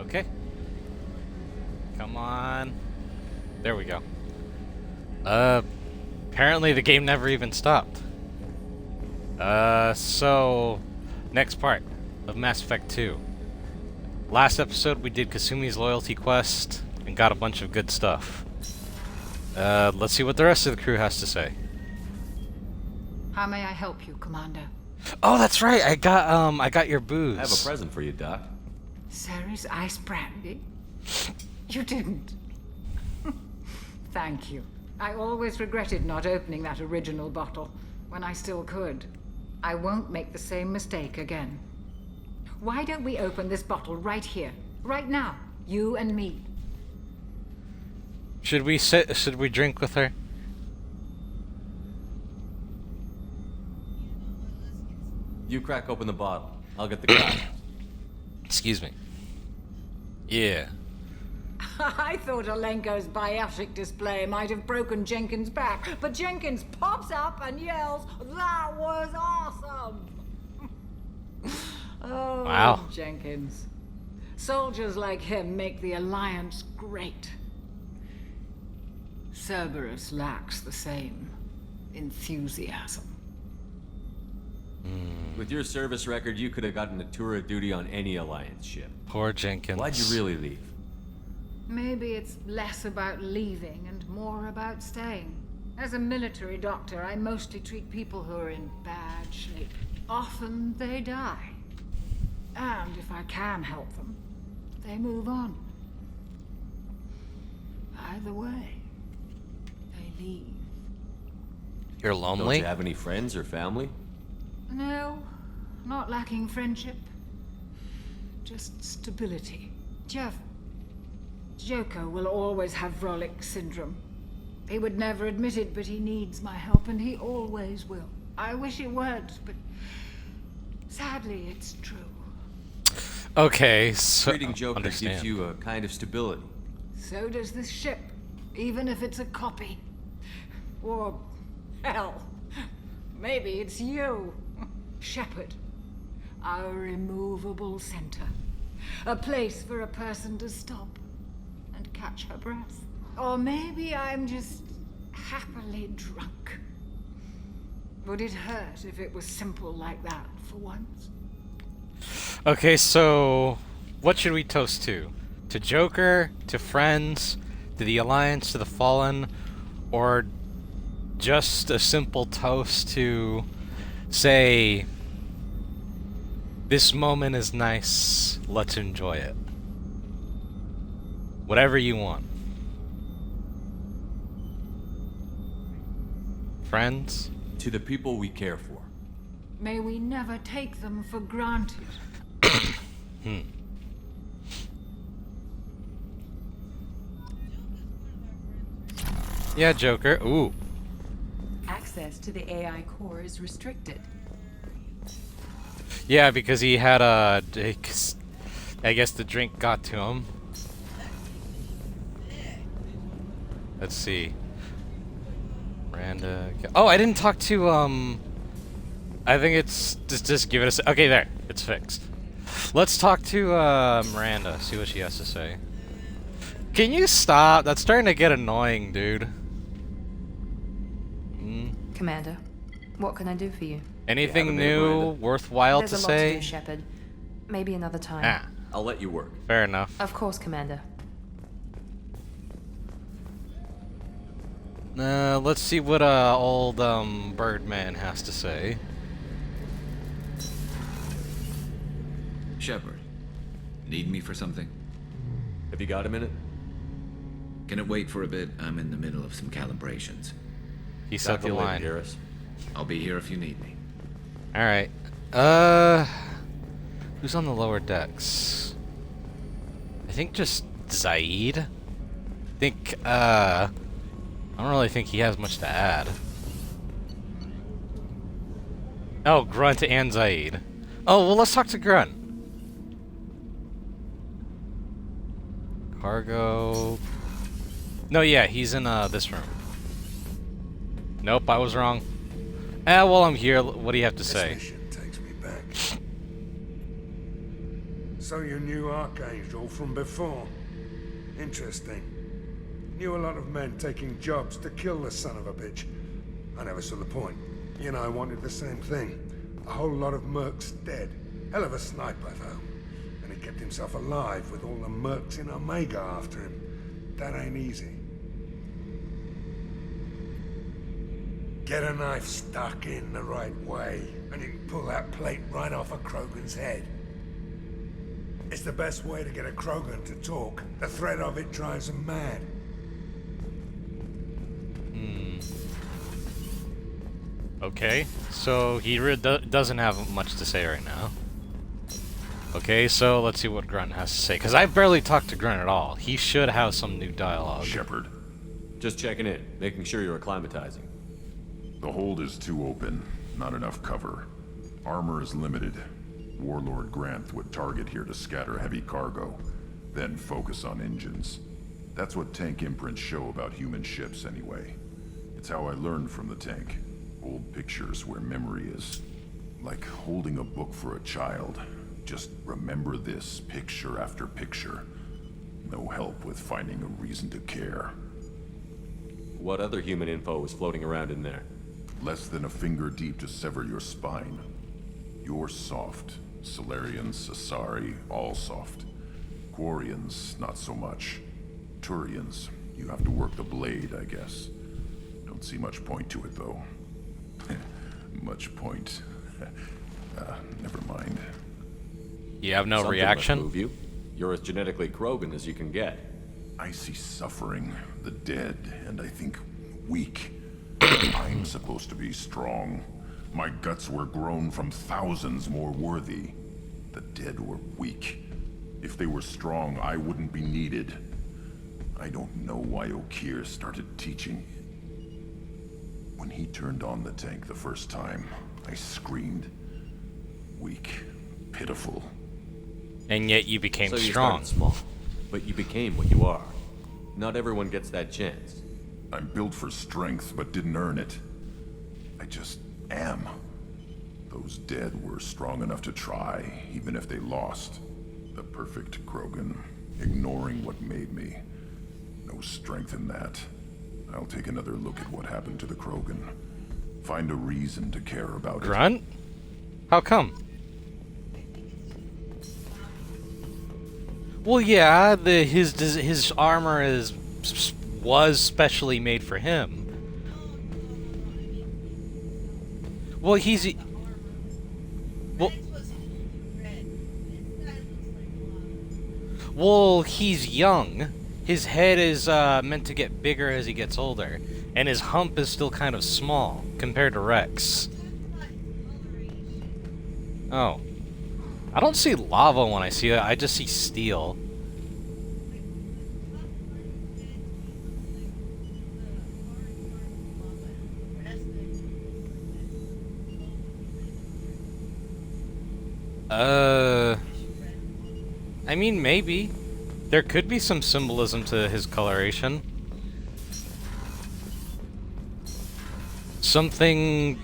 Okay. Come on. There we go. Apparently the game never even stopped. So next part of Mass Effect 2. Last episode we did Kasumi's loyalty quest and got a bunch of good stuff. Let's see what the rest of the crew has to say. How may I help you, Commander? Oh, that's right. I got your booze. I have a present for you, Doc. Ceres ice brandy? You didn't. Thank you. I always regretted not opening that original bottle when I still could. I won't make the same mistake again. Why don't we open this bottle right here, right now, you and me? Should we drink with her? You crack open the bottle. I'll get the glass. Excuse me. Yeah. I thought Alenko's biotic display might have broken Jenkins' back, but Jenkins pops up and yells, "That was awesome!" Oh, wow. Jenkins. Soldiers like him make the Alliance great. Cerberus lacks the same enthusiasm. With your service record, you could have gotten a tour of duty on any Alliance ship. Poor Jenkins. Why'd you really leave? Maybe it's less about leaving and more about staying. As a military doctor, I mostly treat people who are in bad shape. Often they die. And if I can help them, they move on. Either way, they leave. You're Don't lonely? you have any friends or family? No, not lacking friendship. Just stability. Jeff, Joko will always have Vrolik syndrome. He would never admit it, but he needs my help, and he always will. I wish it weren't, but sadly, it's true. Okay, so Treating Joker understand. gives you a kind of stability. So does this ship, even if it's a copy. Or, hell, maybe it's you, Shepard. Our immovable center. A place for a person to stop and catch her breath. Or maybe I'm just happily drunk. Would it hurt if it was simple like that for once? Okay, so what should we toast to? To Joker, to friends, to the Alliance, to the Fallen, or just a simple toast to say, this moment is nice, let's enjoy it. Whatever you want. Friends? To the people we care for. May we never take them for granted. Yeah, Joker. Ooh. Access to the AI core is restricted. Yeah, because he had a... I guess the drink got to him. Let's see. Miranda... Oh, I didn't talk to, I think it's... Just give it a... Okay, there. It's fixed. Let's talk to, Miranda. See what she has to say. Can you stop? That's starting to get annoying, dude. Commander, what can I do for you? Anything Yeah, have a minute, new, Miranda. worthwhile There's to a lot say? to do, Shepard. Maybe another time. Ah, I'll let you work. fair enough. Of course, Commander. Let's see what old Birdman has to say. Shepard, need me for something? Have you got a minute? Can it wait for a bit? I'm in the middle of some calibrations. He said the line. Garrus. I'll be here if you need me. All right. Who's on the lower decks? I think just Zaid. I think I don't really think he has much to add. Oh, Grunt and Zaid. Oh, well, let's talk to Grunt. Cargo. No, yeah, he's in this room. Nope, I was wrong. Well, I'm here. What do you have to say? This mission takes me back. So you knew Archangel from before? Interesting. Knew a lot of men taking jobs to kill the son of a bitch. I never saw the point. You and I wanted the same thing. A whole lot of mercs dead. Hell of a sniper, though. And he kept himself alive with all the mercs in Omega after him. That ain't easy. Get a knife stuck in the right way, and you can pull that plate right off a Krogan's head. It's the best way to get a Krogan to talk. The threat of it drives him mad. Okay, so he doesn't have much to say right now. Okay, so let's see what Grunt has to say, because I barely talked to Grunt at all. He should have some new dialogue. Shepard, Just checking in, making sure you're acclimatizing. the hold is too open. Not enough cover. Armor is limited. Warlord Grant would target here to scatter heavy cargo, then focus on engines. That's what tank imprints show about human ships anyway. It's how I learned from the tank. Old pictures where memory is. Like holding a book for a child. Just remember this picture after picture. No help with finding a reason to care. What other human info was floating around in there? Less than a finger deep to sever your spine. You're soft. Solarians, Asari, all soft. Quarians, not so much. Turians, you have to work the blade, I guess. Don't see much point to it, though. Much point. Never mind. You have no Something reaction? must move you. You're as genetically Krogan as you can get. I see suffering, the dead, and I think weak. I'm supposed to be strong. My guts were grown from thousands more worthy. The dead were weak. If they were strong, I wouldn't be needed. I don't know why Okeer started teaching. When he turned on the tank the first time, I screamed. Weak, pitiful. And yet you became So you strong. started small, but you became what you are. Not everyone gets that chance. I'm built for strength, but didn't earn it. I just am. Those dead were strong enough to try, even if they lost. The perfect Krogan, ignoring what made me. No strength in that. I'll take another look at what happened to the Krogan. Find a reason to care about it. Grunt? How come? Well, yeah, his armor was specially made for him. Well, well, he's young. His head is meant to get bigger as he gets older, and his hump is still kind of small compared to Rex. Oh. I don't see lava when I see it, I just see steel. I mean, maybe. There could be some symbolism to his coloration. Something,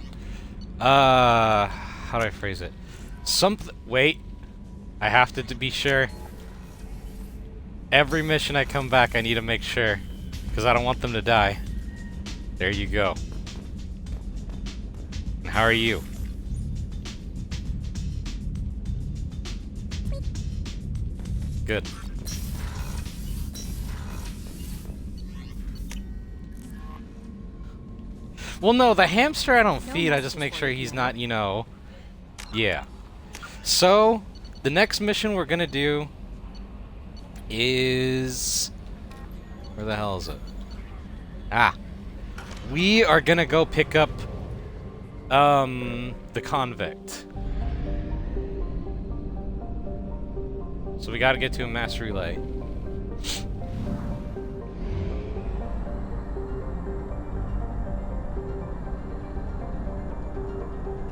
how do I phrase it? Wait. I have to be sure. Every mission I come back, I need to make sure. Because I don't want them to die. There you go. And how are you? Good. Well, no, the hamster I don't feed. I just make sure he's not, you know... Yeah. So, the next mission we're gonna do is... Where the hell is it? Ah. We are gonna go pick up, the convict. So we gotta get to a mass relay.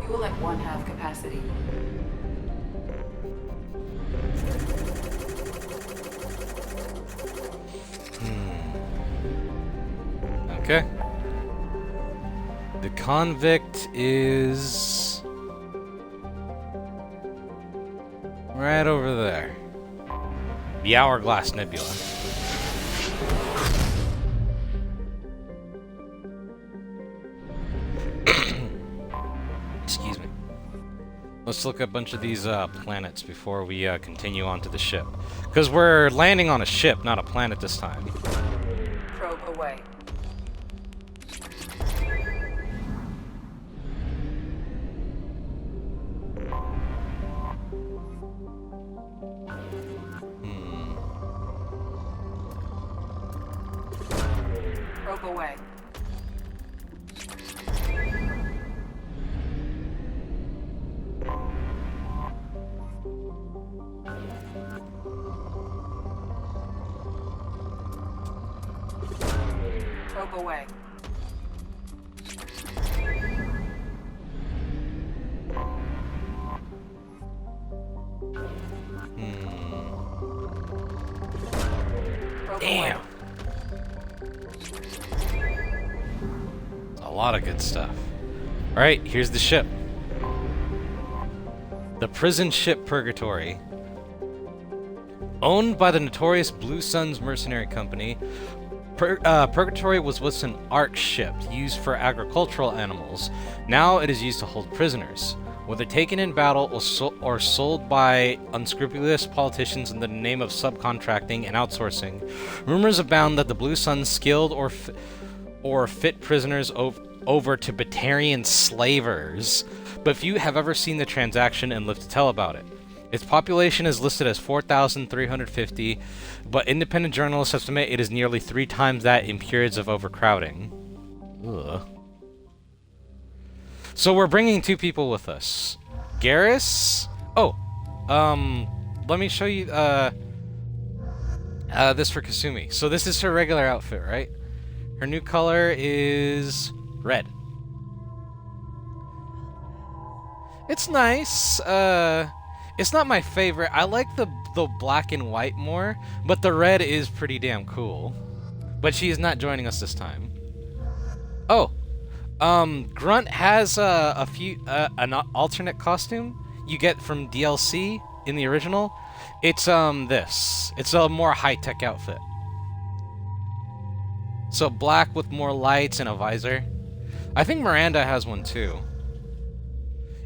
Fuel at 1/2 capacity. Okay. The convict is... right over there. The Hourglass Nebula. Excuse me. Let's look at a bunch of these planets before we continue on to the ship. Because we're landing on a ship, not a planet this time. Probe away. Probe away. Probe away. Probe away. Damn. A lot of good stuff. Alright, here's the ship. The prison ship Purgatory. Owned by the notorious Blue Suns Mercenary Company, Purgatory was once an ARC ship used for agricultural animals. Now it is used to hold prisoners. Whether taken in battle or sold by unscrupulous politicians in the name of subcontracting and outsourcing, rumors abound that the Blue Suns skilled or fit prisoners over to Batarian slavers, but few have ever seen the transaction and lived to tell about it. Its population is listed as 4,350, but independent journalists estimate it is nearly 3 times that in periods of overcrowding. Ugh. So we're bringing 2 people with us. Garrus? Oh, let me show you, this for Kasumi. So this is her regular outfit, right? Her new color is red. It's nice. It's not my favorite. I like the black and white more, but the red is pretty damn cool. But she is not joining us this time. Oh, Grunt has an alternate costume you get from DLC in the original. It's this. It's a more high-tech outfit. So black with more lights and a visor. I think Miranda has one too.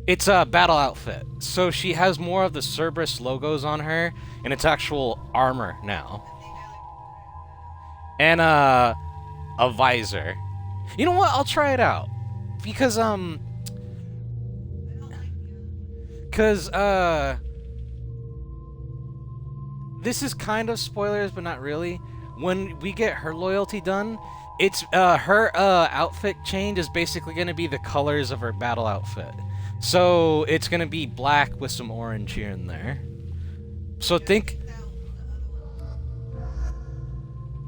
It's a battle outfit, so she has more of the Cerberus logos on her, and it's actual armor now. And a visor. You know what? I'll try it out. Because, this is kind of spoilers, but not really. When we get her loyalty done, it's, her, outfit change is basically gonna be the colors of her battle outfit. So it's gonna be black with some orange here and there. So think.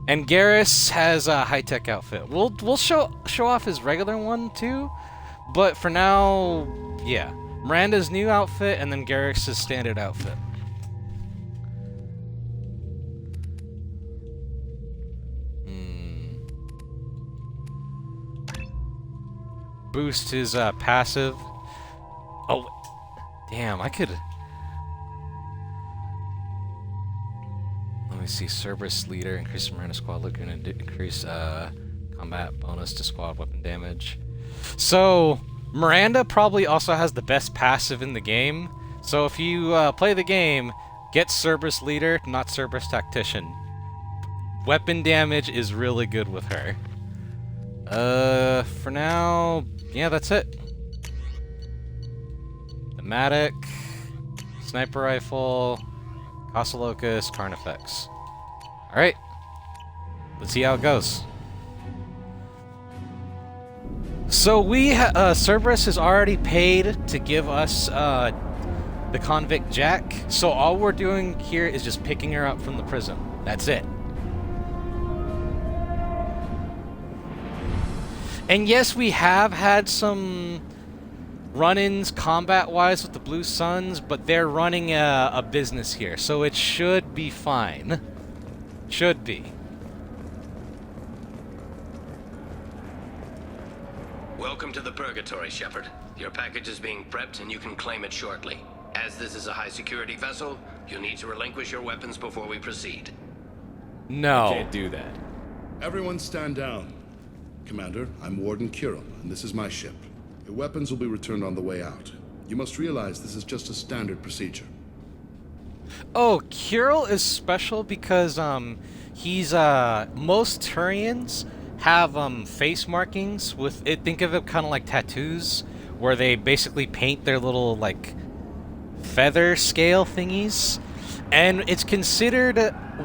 And Garrus has a high-tech outfit. We'll show off his regular one too, but for now, yeah. Miranda's new outfit and then Garrus' standard outfit. Boost his passive. Oh, damn, I could... Let me see, Cerberus leader, increase Miranda squad look, and increase combat bonus to squad weapon damage. So, Miranda probably also has the best passive in the game. So if you play the game, get Cerberus leader, not Cerberus tactician. Weapon damage is really good with her. For now, yeah, that's it. Thematic, sniper rifle, Casa Locus, Carnifex. Alright, let's see how it goes. So we, Cerberus has already paid to give us the convict Jack, so all we're doing here is just picking her up from the prison. That's it. And yes, we have had some run-ins combat-wise with the Blue Suns, but they're running a business here, so it should be fine. Should be. Welcome to the Purgatory, Shepard. Your package is being prepped and you can claim it shortly. As this is a high-security vessel, You need to relinquish your weapons before we proceed. No. Can't do that. Everyone stand down. Commander, I'm Warden Kirill, and this is my ship. Your weapons will be returned on the way out. You must realize this is just a standard procedure. Oh, Kirill is special because he's most Turians have face markings with it. Think of it kind of like tattoos, where they basically paint their little like feather scale thingies, and it's considered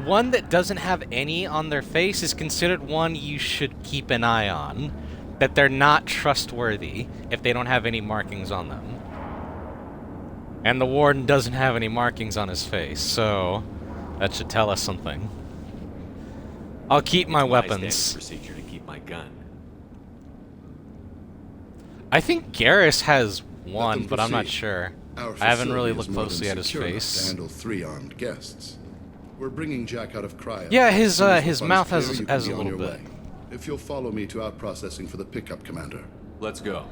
one that doesn't have any on their face is considered one you should keep an eye on, that they're not trustworthy if they don't have any markings on them. And the Warden doesn't have any markings on his face, so that should tell us something. I'll keep my weapons. Standard procedure to keep my gun. I think Garrus has Let one, them but I'm not proceed. sure. Our I haven't really facility looked is more closely than at his secure enough face. to handle 3 armed guests. We're bringing Jack out of cryo. Yeah, As soon as the his fun's mouth clear, has you can a be on little your bit. way. If you'll follow me to out-processing for the pickup, Commander. Let's go.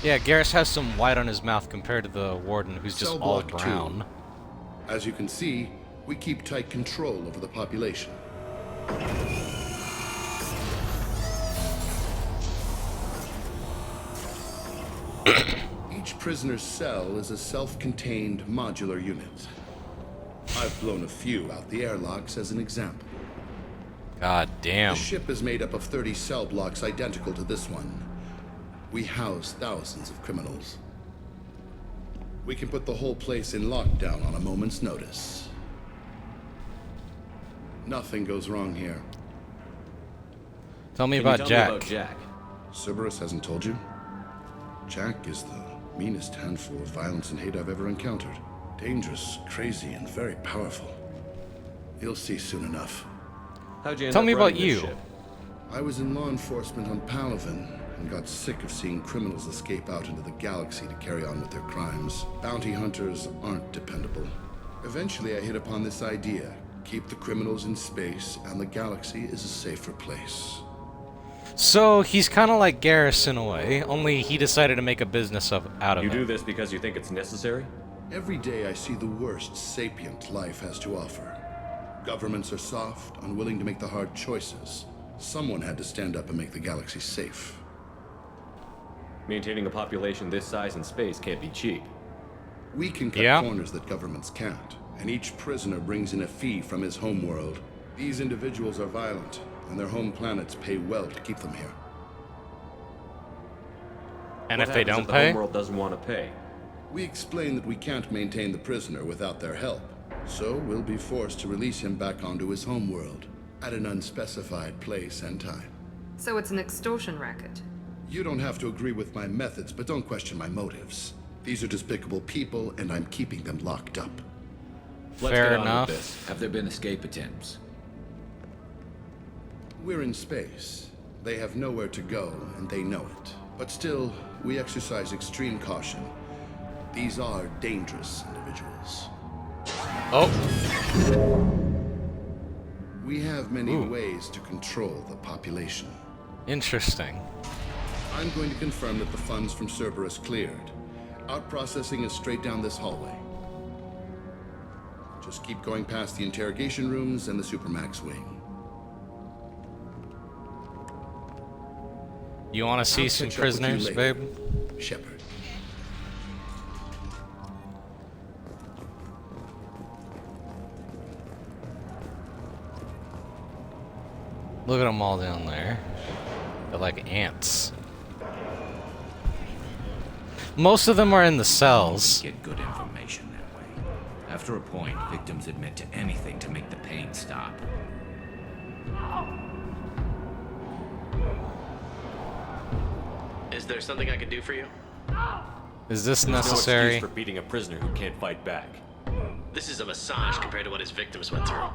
Yeah, Garrus has some white on his mouth compared to the Warden, who's just Cell all block brown. 2. As you can see, we keep tight control over the population. Each prisoner's cell is a self-contained modular unit. I've blown a few out the airlocks as an example. God damn. The ship is made up of 30 cell blocks identical to this one. We house thousands of criminals. We can put the whole place in lockdown on a moment's notice. Nothing goes wrong here. Tell me Can you about tell Jack. me about Jack? Cerberus hasn't told you? Jack is the meanest handful of violence and hate I've ever encountered. Dangerous, crazy, and very powerful. You'll see soon enough. How'd you end Tell up me about running this you. ship? I was in law enforcement on Palaven and got sick of seeing criminals escape out into the galaxy to carry on with their crimes. Bounty hunters aren't dependable. Eventually, I hit upon this idea. Keep the criminals in space, and the galaxy is a safer place. So he's kind of like Garrus in a way, only he decided to make a business out of You it. do this because you think it's necessary? Every day I see the worst sapient life has to offer. Governments are soft, unwilling to make the hard choices. Someone had to stand up and make the galaxy safe. Maintaining a population this size in space can't be cheap. We can cut Yeah. corners that governments can't, and each prisoner brings in a fee from his homeworld. These individuals are violent, and their home planets pay well to keep them here. And What if they happens don't the pay? homeworld doesn't want to pay? We explain that we can't maintain the prisoner without their help, so we'll be forced to release him back onto his homeworld at an unspecified place and time. So it's an extortion racket. You don't have to agree with my methods, but don't question my motives. These are despicable people, and I'm keeping them locked up. Let's Fair get on enough. with this. Have there been escape attempts? We're in space. They have nowhere to go, and they know it. But still, we exercise extreme caution. These are dangerous individuals. Oh, We have many ways to control the population. interesting. I'm going to confirm that the funds from Cerberus cleared. Out-processing is straight down this hallway. Just keep going past the interrogation rooms and the Supermax wing. You want to see I'll some catch up with you prisoners, later, babe? Shepard. Look at them all down there. They're like ants. Most of them are in the cells. Get good information that way. After a point, victims admit to anything to make the pain stop. Is there something I can do for you? Is this There's no necessary? excuse for beating a prisoner who can't fight back. This is a massage compared to what his victims went through.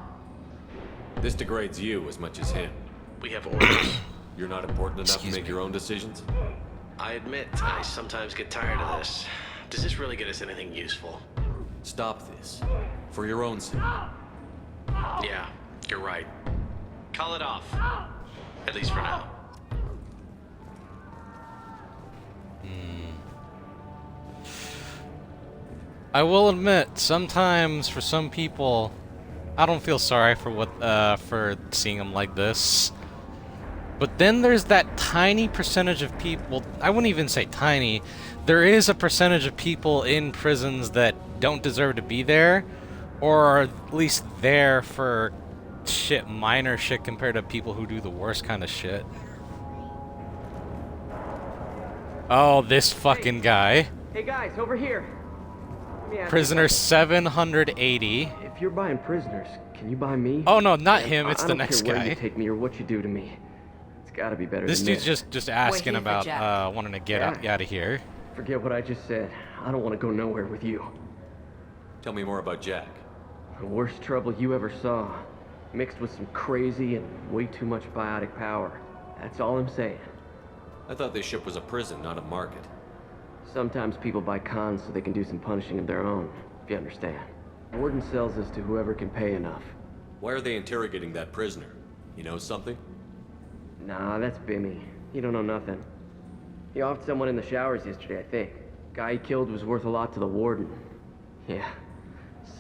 This degrades you as much as him. We have orders. You're not important enough Excuse to make me. your own decisions? I admit, I sometimes get tired of this. Does this really get us anything useful? Stop this. For your own sake. Yeah, you're right. Call it off. At least for now. I will admit, sometimes for some people, I don't feel sorry for for seeing them like this. But then there's that tiny percentage of people, I wouldn't even say tiny, there is a percentage of people in prisons that don't deserve to be there, or are at least there for shit, minor shit compared to people who do the worst kind of shit. Oh, this fucking guy. Hey guys, over here. Let me ask you Prisoner something. 780. If you're buying prisoners, can you buy me? Oh no, not Man, him, it's I the don't next care where guy. you take me or what you do to me. It's gotta be better This than dude's this. just asking here for about Jack. wanting to get Yeah. out of here. Forget what I just said. I don't want to go nowhere with you. Tell me more about Jack. The worst trouble you ever saw. Mixed with some crazy and way too much biotic power. That's all I'm saying. I thought this ship was a prison, not a market. Sometimes people buy cons so they can do some punishing of their own, if you understand. Warden sells this to whoever can pay enough. Why are they interrogating that prisoner? You know something? Nah, that's Bimmy. He don't know nothing. He offed someone in the showers yesterday, I think. Guy he killed was worth a lot to the warden. Yeah,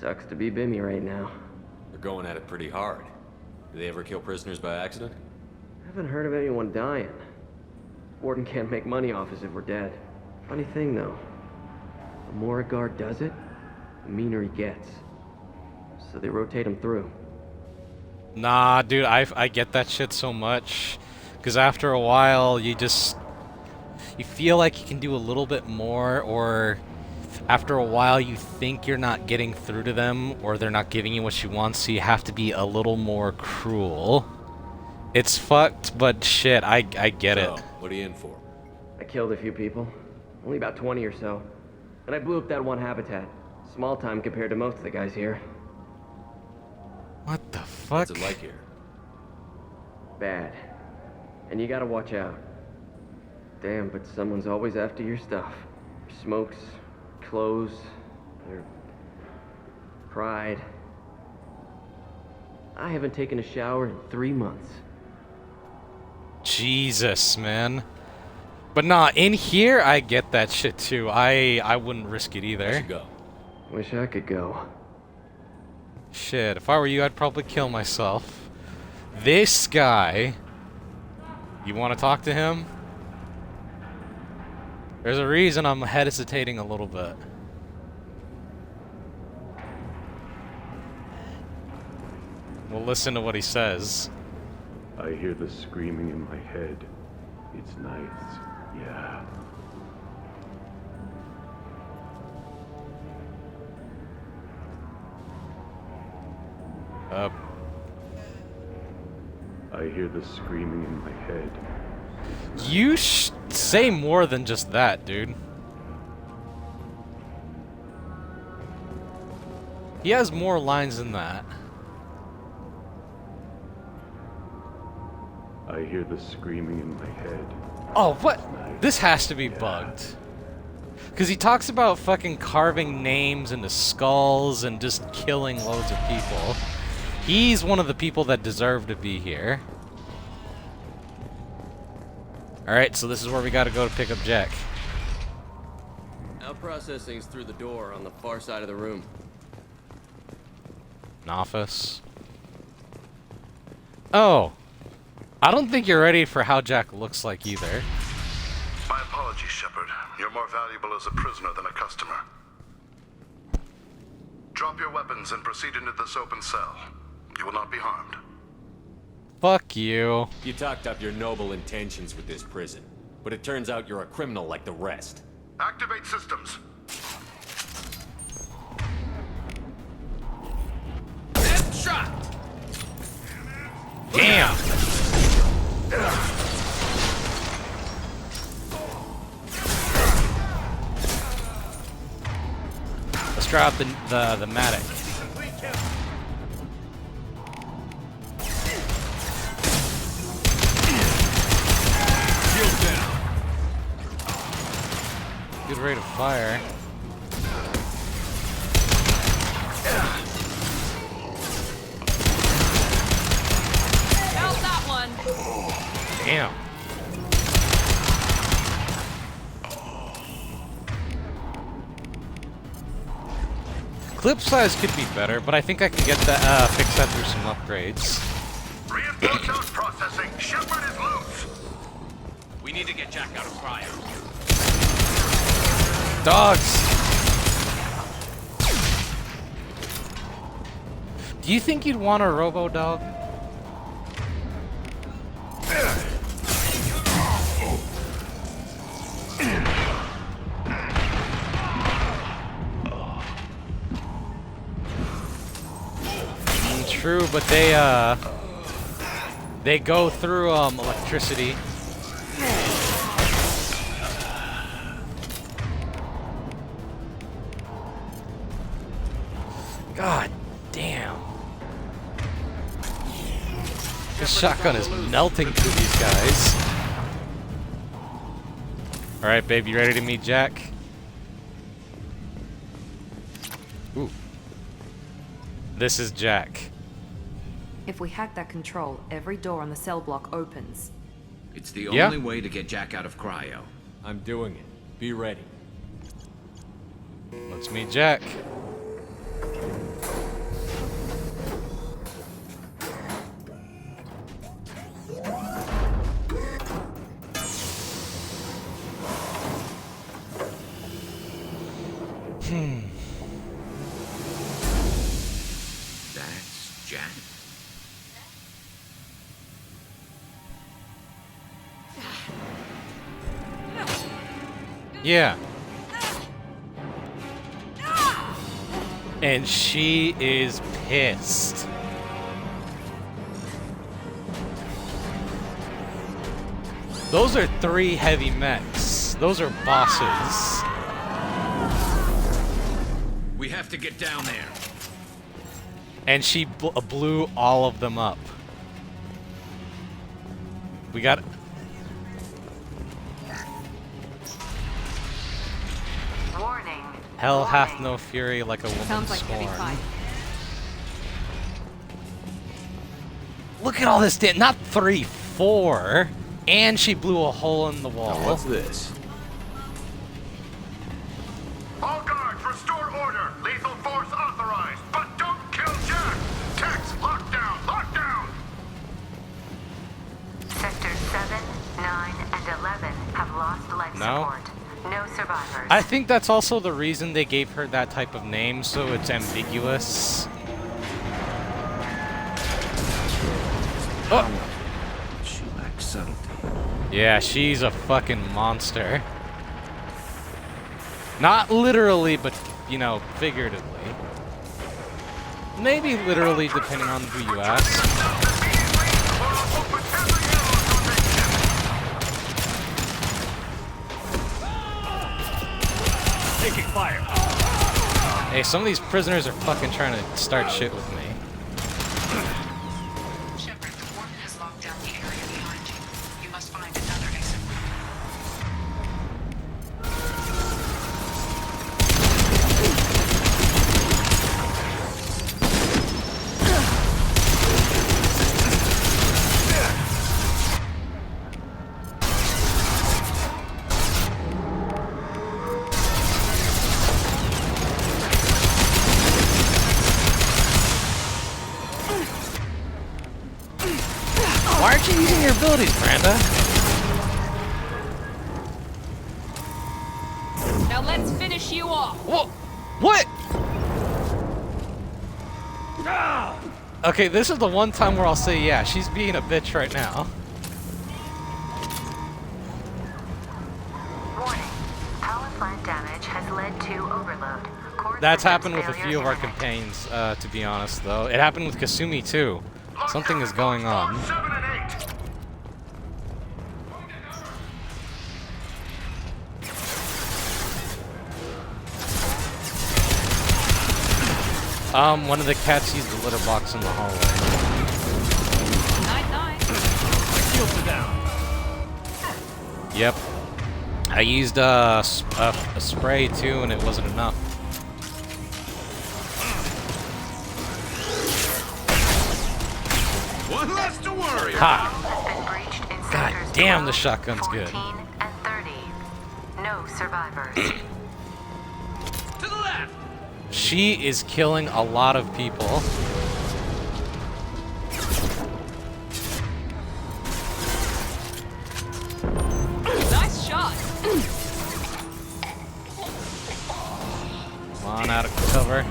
sucks to be Bimmy right now. They're going at it pretty hard. Do they ever kill prisoners by accident? I haven't heard of anyone dying. Warden can't make money off us if we're dead. Funny thing, though. The more a guard does it, the meaner he gets. So they rotate him through. Nah, dude, I get that shit so much. Because after a while, you feel like you can do a little bit more, or after a while you think you're not getting through to them, or they're not giving you what you want, so you have to be a little more cruel. It's fucked, but shit, I get it. What are you in for? I killed a few people. Only about 20 or so. And I blew up that one habitat. Small time compared to most of the guys here. What the fuck? What's it like here? Bad. And you gotta watch out. Damn, but someone's always after your stuff. Your smokes, clothes, your pride. I haven't taken a shower in 3 months. Jesus, man. But nah, in here, I get that shit too. I wouldn't risk it I either. should go. Wish I could go. Shit, if I were you, I'd probably kill myself. This guy... You want to talk to him? There's a reason I'm hesitating a little bit. We'll listen to what he says. I hear the screaming in my head. It's nice, yeah. I hear the screaming in my head. You say more than just that, dude. He has more lines than that. I hear the screaming in my head. Oh, what? This has to be bugged. Because he talks about fucking carving names into skulls and just killing loads of people. He's one of the people that deserve to be here. Alright, so this is where we gotta go to pick up Jack. Our processing's through the door on the far side of the room. An office. Oh. I don't think you're ready for how Jack looks like either. My apologies, Shepard. You're more valuable as a prisoner than a customer. Drop your weapons and proceed into this open cell. You will not be harmed. Fuck you. You talked up your noble intentions with this prison, but it turns out you're a criminal like the rest. Activate systems. Headshot! Damn! Let's try out the Matic. Good rate of fire. How's that one? Damn. clip size could be better, but I think I can get that fix that through some upgrades. Reinforcements processing. Shepard is loose. We need to get Jack out of cryo. Dogs! Do you think you'd want a robo-dog? True, but they go through electricity. God damn. This shotgun is melting through these guys. Alright, babe, you ready to meet Jack? Ooh. This is Jack. If we hack that control, every door on the cell block opens. It's the only way to get Jack out of cryo. I'm doing it. Be ready. Let's meet Jack. That's Jack. Yeah. And she is pissed. Those are 3 heavy mechs. Those are bosses. We have to get down there. And she blew all of them up. We got... Warning. Hell hath no fury like a woman Sounds like heavy scorned. fight. Look at all this damage. Not 3, 4. And she blew a hole in the wall. Now what's this? All guards, restore order. Lethal force authorized. But don't kill Jack. Tex, lockdown, lockdown. Sectors 7, 9, and 11 have lost life No? support. No survivors. I think that's also the reason they gave her that type of name, so it's ambiguous. Oh! She lacks subtlety. Yeah, she's a fucking monster. Not literally, but, you know, figuratively. Maybe literally, depending on who you ask. Taking fire. Hey, some of these prisoners are fucking trying to start shit with me. Shepard, the warden has locked down the area behind you. You must find another exit route. Why aren't you using your abilities, Miranda? Now let's finish you off. Whoa! What? Okay, this is the one time where I'll say, yeah, she's being a bitch right now. Warning. Power plant damage has led to overload. Core That's systems happened with a failure few of our imminent. companions, to be honest, though. It happened with Kasumi, too. Something is going on. 7 and 8. One of the cats used the litter box in the hallway. Night. Shields are down. Yep. I used a spray, too, and it wasn't enough. One less to worry Ha! Has been breached in God sectors damn, the 12, shotgun's 14, good. and 30. No survivors. to the left. She is killing a lot of people. Nice shot. Come on, out of cover.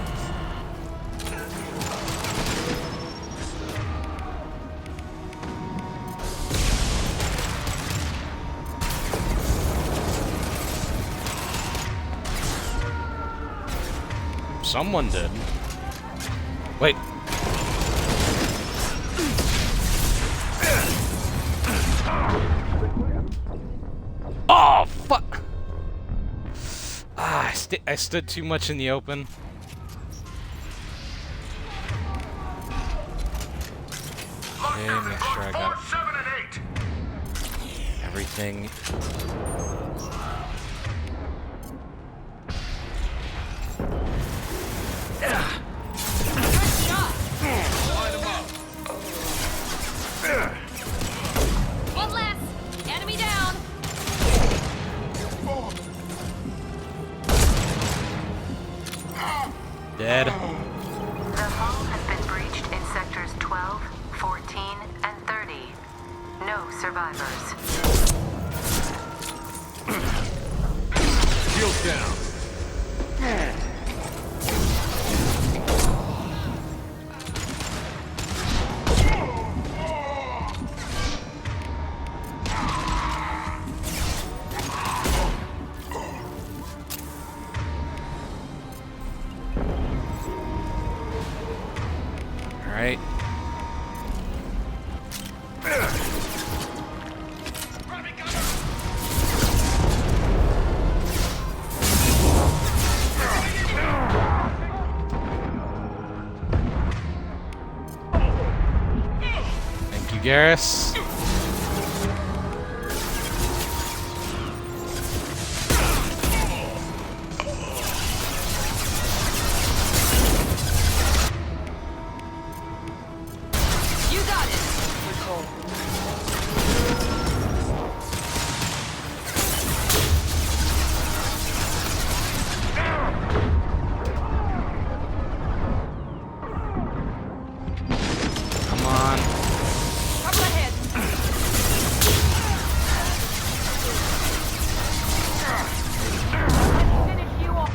Someone did. Wait. Oh, fuck! Ah, I stood too much in the open. Okay, make sure I got everything. One less. Enemy down. Dead. The hull has been breached in sectors 12, 14, and 30. No survivors. Shields down. Alright. Thank you, Garrus. You got it. Nicole. Come on. Cover ahead. Finish you off.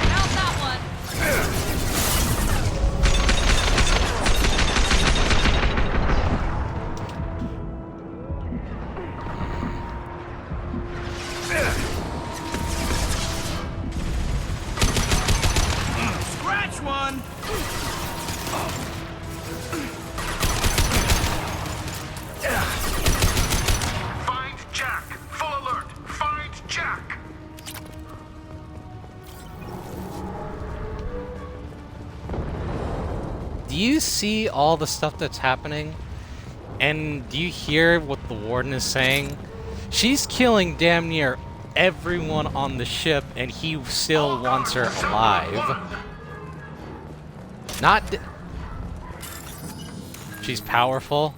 How's that one? Scratch one! Find Jack. Full alert. Find Jack. Do you see all the stuff that's happening? And do you hear what the warden is saying? She's killing damn near everyone on the ship, and he still wants her alive. Not. She's powerful.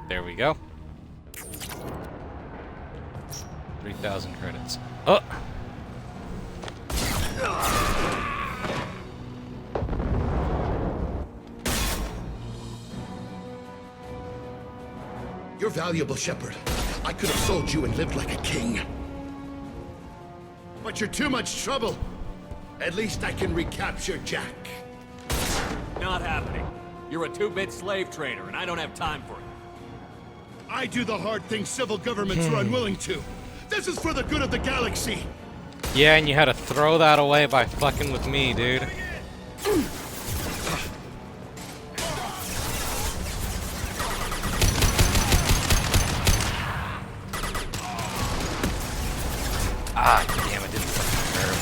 There we go. 3,000 credits. Oh! You're valuable, Shepard. I could have sold you and lived like a king. But you're too much trouble. At least I can recapture Jack. Not happening. You're a two-bit slave trader, and I don't have time for it. I do the hard things civil governments are unwilling to. This is for the good of the galaxy. Yeah, and you had to throw that away by fucking with me, dude. Ah, damn, it didn't fucking hurt.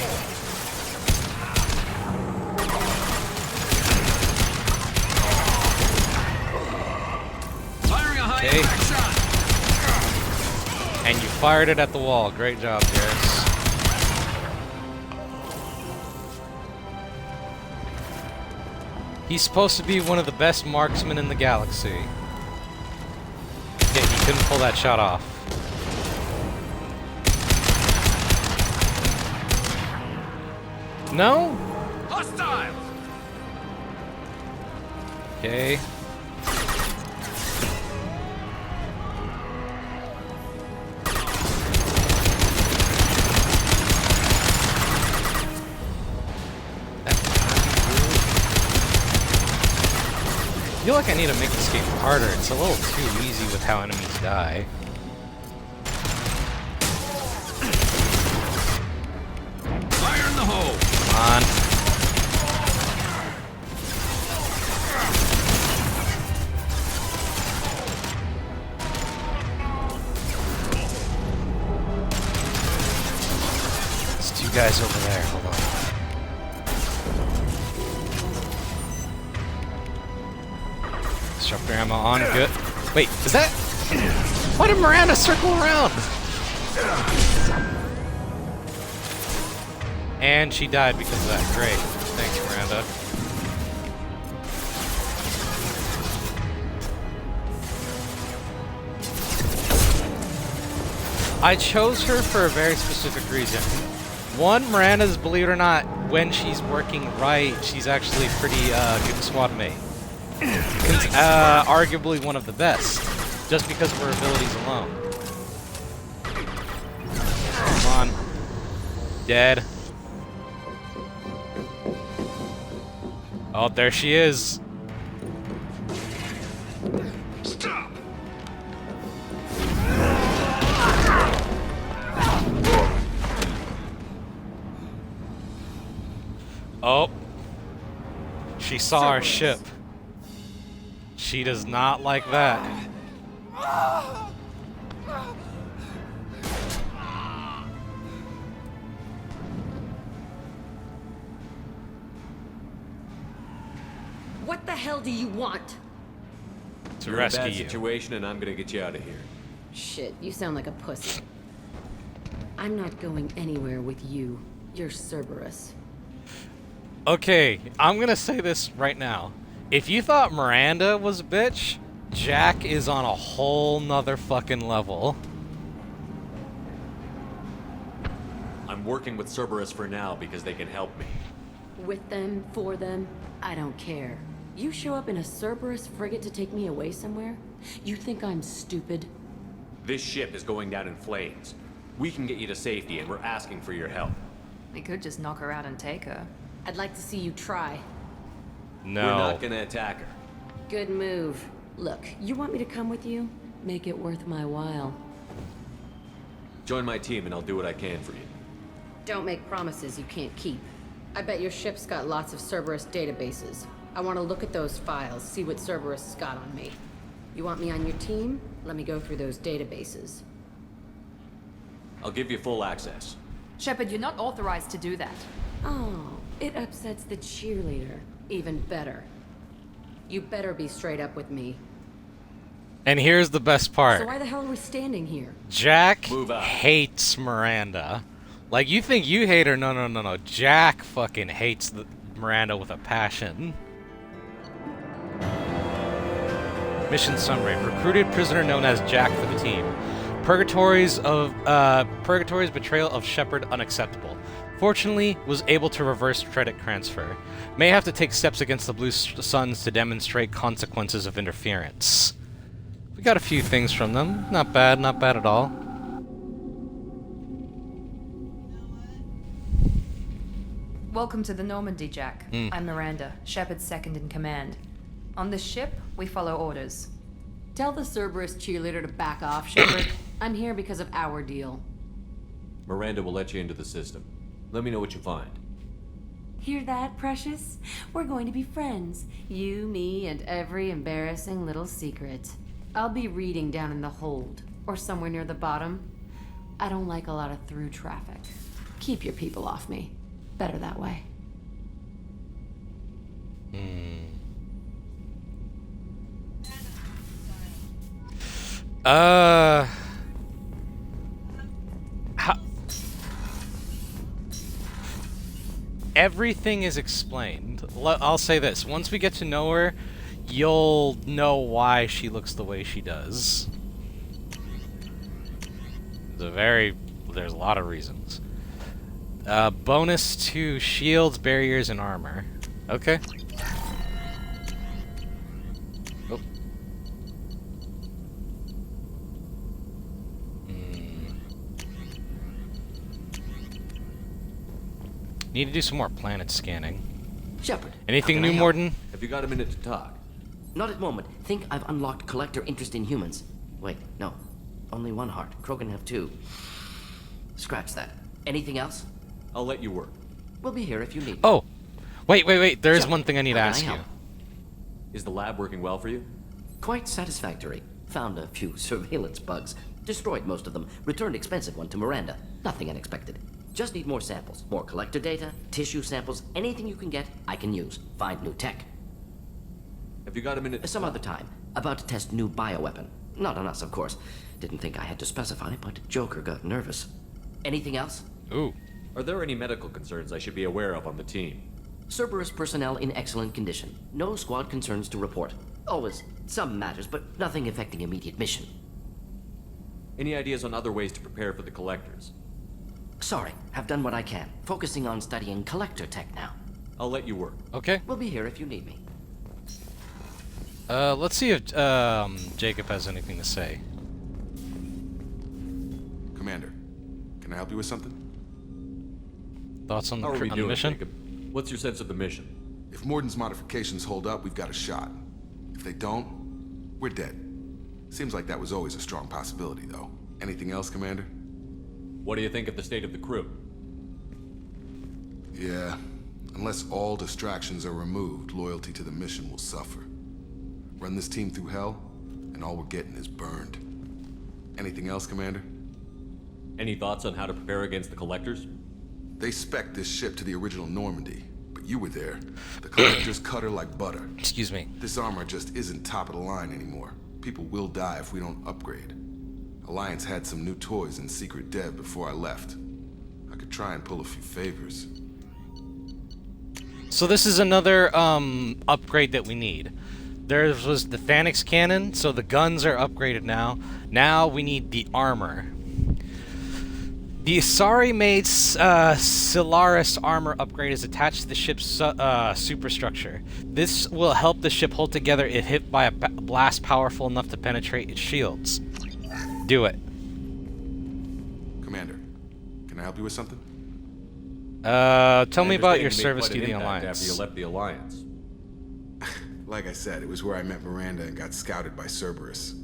Firing a high Okay. impact shot! fired it at the wall. Great job, Garrus. He's supposed to be one of the best marksmen in the galaxy. Yet he couldn't pull that shot off. No? Hostiles! Okay. I feel like I need to make this game harder. It's a little too easy with how enemies die. Fire in the hole! Come on. There's two guys over there. Hold on. Disruptor ammo on. Good. Wait, is that? Why did Miranda circle around? And she died because of that. Great. Thanks, Miranda. I chose her for a very specific reason. One, Miranda's, believe it or not, when she's working right, she's actually a pretty good squad mate. Arguably one of the best, just because of her abilities alone. Come on. Dead. Oh, there she is. Stop! Oh. She saw our ship. She does not like that. What the hell do you want? To You're rescue in a bad you. situation, and I'm gonna get you out of here. Shit, you sound like a pussy. I'm not going anywhere with you. You're Cerberus. Okay, I'm gonna say this right now. If you thought Miranda was a bitch, Jack is on a whole nother fucking level. I'm working with Cerberus for now because they can help me. With them, for them, I don't care. You show up in a Cerberus frigate to take me away somewhere? You think I'm stupid? This ship is going down in flames. We can get you to safety, and we're asking for your help. We could just knock her out and take her. I'd like to see you try. No. We're not gonna attack her. Good move. Look, you want me to come with you? Make it worth my while. Join my team, and I'll do what I can for you. Don't make promises you can't keep. I bet your ship's got lots of Cerberus databases. I want to look at those files, see what Cerberus has got on me. You want me on your team? Let me go through those databases. I'll give you full access. Shepard, you're not authorized to do that. Oh, it upsets the cheerleader. Even better. You better be straight up with me. And here's the best part. So why the hell are we standing here? Jack hates Miranda. Like, you think you hate her? No, no, no, no. Jack fucking hates Miranda with a passion. Mission summary. Recruited prisoner known as Jack for the team. Purgatory's betrayal of Shepard unacceptable. Fortunately, was able to reverse credit transfer. May have to take steps against the Blue Suns to demonstrate consequences of interference. We got a few things from them. Not bad at all. Welcome to the Normandy, Jack. I'm Miranda, Shepard's second in command. On this ship, we follow orders. Tell the Cerberus cheerleader to back off, Shepard. I'm here because of our deal. Miranda will let you into the system. Let me know what you find. Hear that, Precious? We're going to be friends. You, me, and every embarrassing little secret. I'll be reading down in the hold, or somewhere near the bottom. I don't like a lot of through traffic. Keep your people off me. Better that way. everything is explained. I'll say this. Once we get to know her, you'll know why she looks the way she does. There's a lot of reasons. Bonus to shields, barriers, and armor. Okay. Oh. Need to do some more planet scanning. Shepard. Anything how new, can I help? Morden? Have you got a minute to talk? Not at the moment. Think I've unlocked collector interest in humans. Wait, no. Only one heart. Krogan have two. Scratch that. Anything else? I'll let you work. We'll be here if you need. Oh, wait. There is Shepard, one thing I need to how can ask I you. help? Is the lab working well for you? Quite satisfactory. Found a few surveillance bugs. Destroyed most of them. Returned expensive one to Miranda. Nothing unexpected. Just need more samples. More collector data, tissue samples, anything you can get, I can use. Find new tech. Have you got a minute? Some other time. About to test new bioweapon. Not on us, of course. Didn't think I had to specify, but Joker got nervous. Anything else? Ooh. Are there any medical concerns I should be aware of on the team? Cerberus personnel in excellent condition. No squad concerns to report. Always some matters, but nothing affecting immediate mission. Any ideas on other ways to prepare for the collectors? Sorry, have done what I can. Focusing on studying collector tech now. I'll let you work. Okay. We'll be here if you need me. Let's see if Jacob has anything to say. Commander, can I help you with something? Thoughts on the, How are we on the doing, mission? Jacob? What's your sense of the mission? If Morden's modifications hold up, we've got a shot. If they don't, we're dead. Seems like that was always a strong possibility, though. Anything else, Commander? What do you think of the state of the crew? Yeah, unless all distractions are removed, loyalty to the mission will suffer. Run this team through hell, and all we're getting is burned. Anything else, Commander? Any thoughts on how to prepare against the collectors? They spec'd this ship to the original Normandy, but you were there. The collectors cut her like butter. Excuse me. This armor just isn't top of the line anymore. People will die if we don't upgrade. Alliance had some new toys in secret dev before I left. I could try and pull a few favors. So this is another upgrade that we need. There was the Phalanx cannon, so the guns are upgraded now. Now we need the armor. The Asari-made Solaris armor upgrade is attached to the ship's superstructure. This will help the ship hold together if hit by a blast powerful enough to penetrate its shields. Do it. Commander, can I help you with something? Tell me about understand your you made service quite to an the impact Alliance. After you left the Alliance. Like I said, it was where I met Miranda and got scouted by Cerberus.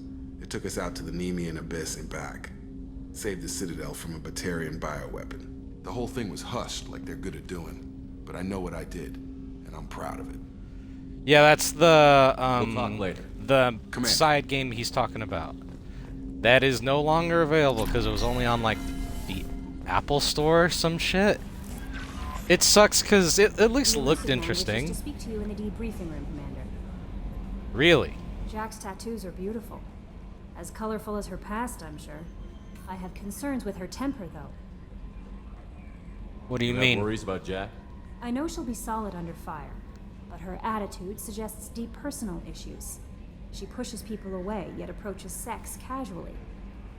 It took us out to the Nemean Abyss and back. Saved the Citadel from a Batarian bioweapon. The whole thing was hushed like they're good at doing. But I know what I did, and I'm proud of it. Yeah, that's the We'll talk later. the Commander. side game he's talking about. That is no longer available because it was only on like the Apple Store or some shit. It sucks because it at least looked interesting. To speak to you in the debriefing room, Commander. Really? Jack's tattoos are beautiful. As colorful as her past, I'm sure. I have concerns with her temper, though. What do you have mean? Worries about Jack? I know she'll be solid under fire, but her attitude suggests deep personal issues. She pushes people away, yet approaches sex casually.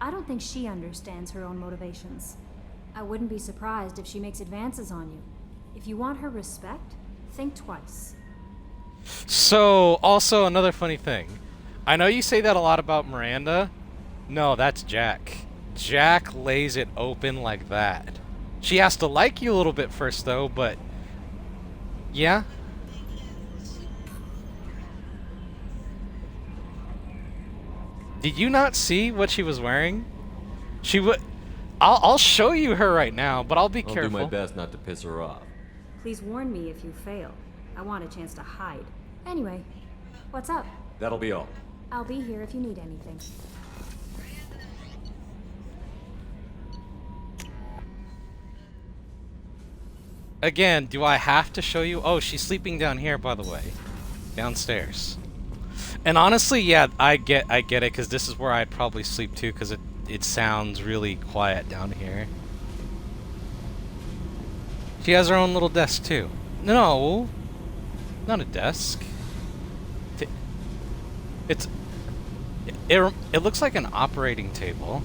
I don't think she understands her own motivations. I wouldn't be surprised if she makes advances on you. If you want her respect, think twice. So, also another funny thing. I know you say that a lot about Miranda. No, that's Jack. Jack lays it open like that. She has to like you a little bit first, though, but... yeah? Did you not see what she was wearing? She would... I'll show you her right now, but I'll be careful. I'll do my best not to piss her off. Please warn me if you fail. I want a chance to hide. Anyway, what's up? That'll be all. I'll be here if you need anything. Again, do I have to show you? Oh, she's sleeping down here, by the way. Downstairs. And honestly, yeah, I get it, because this is where I'd probably sleep too, because it sounds really quiet down here. She has her own little desk too. No, not a desk. It looks like an operating table.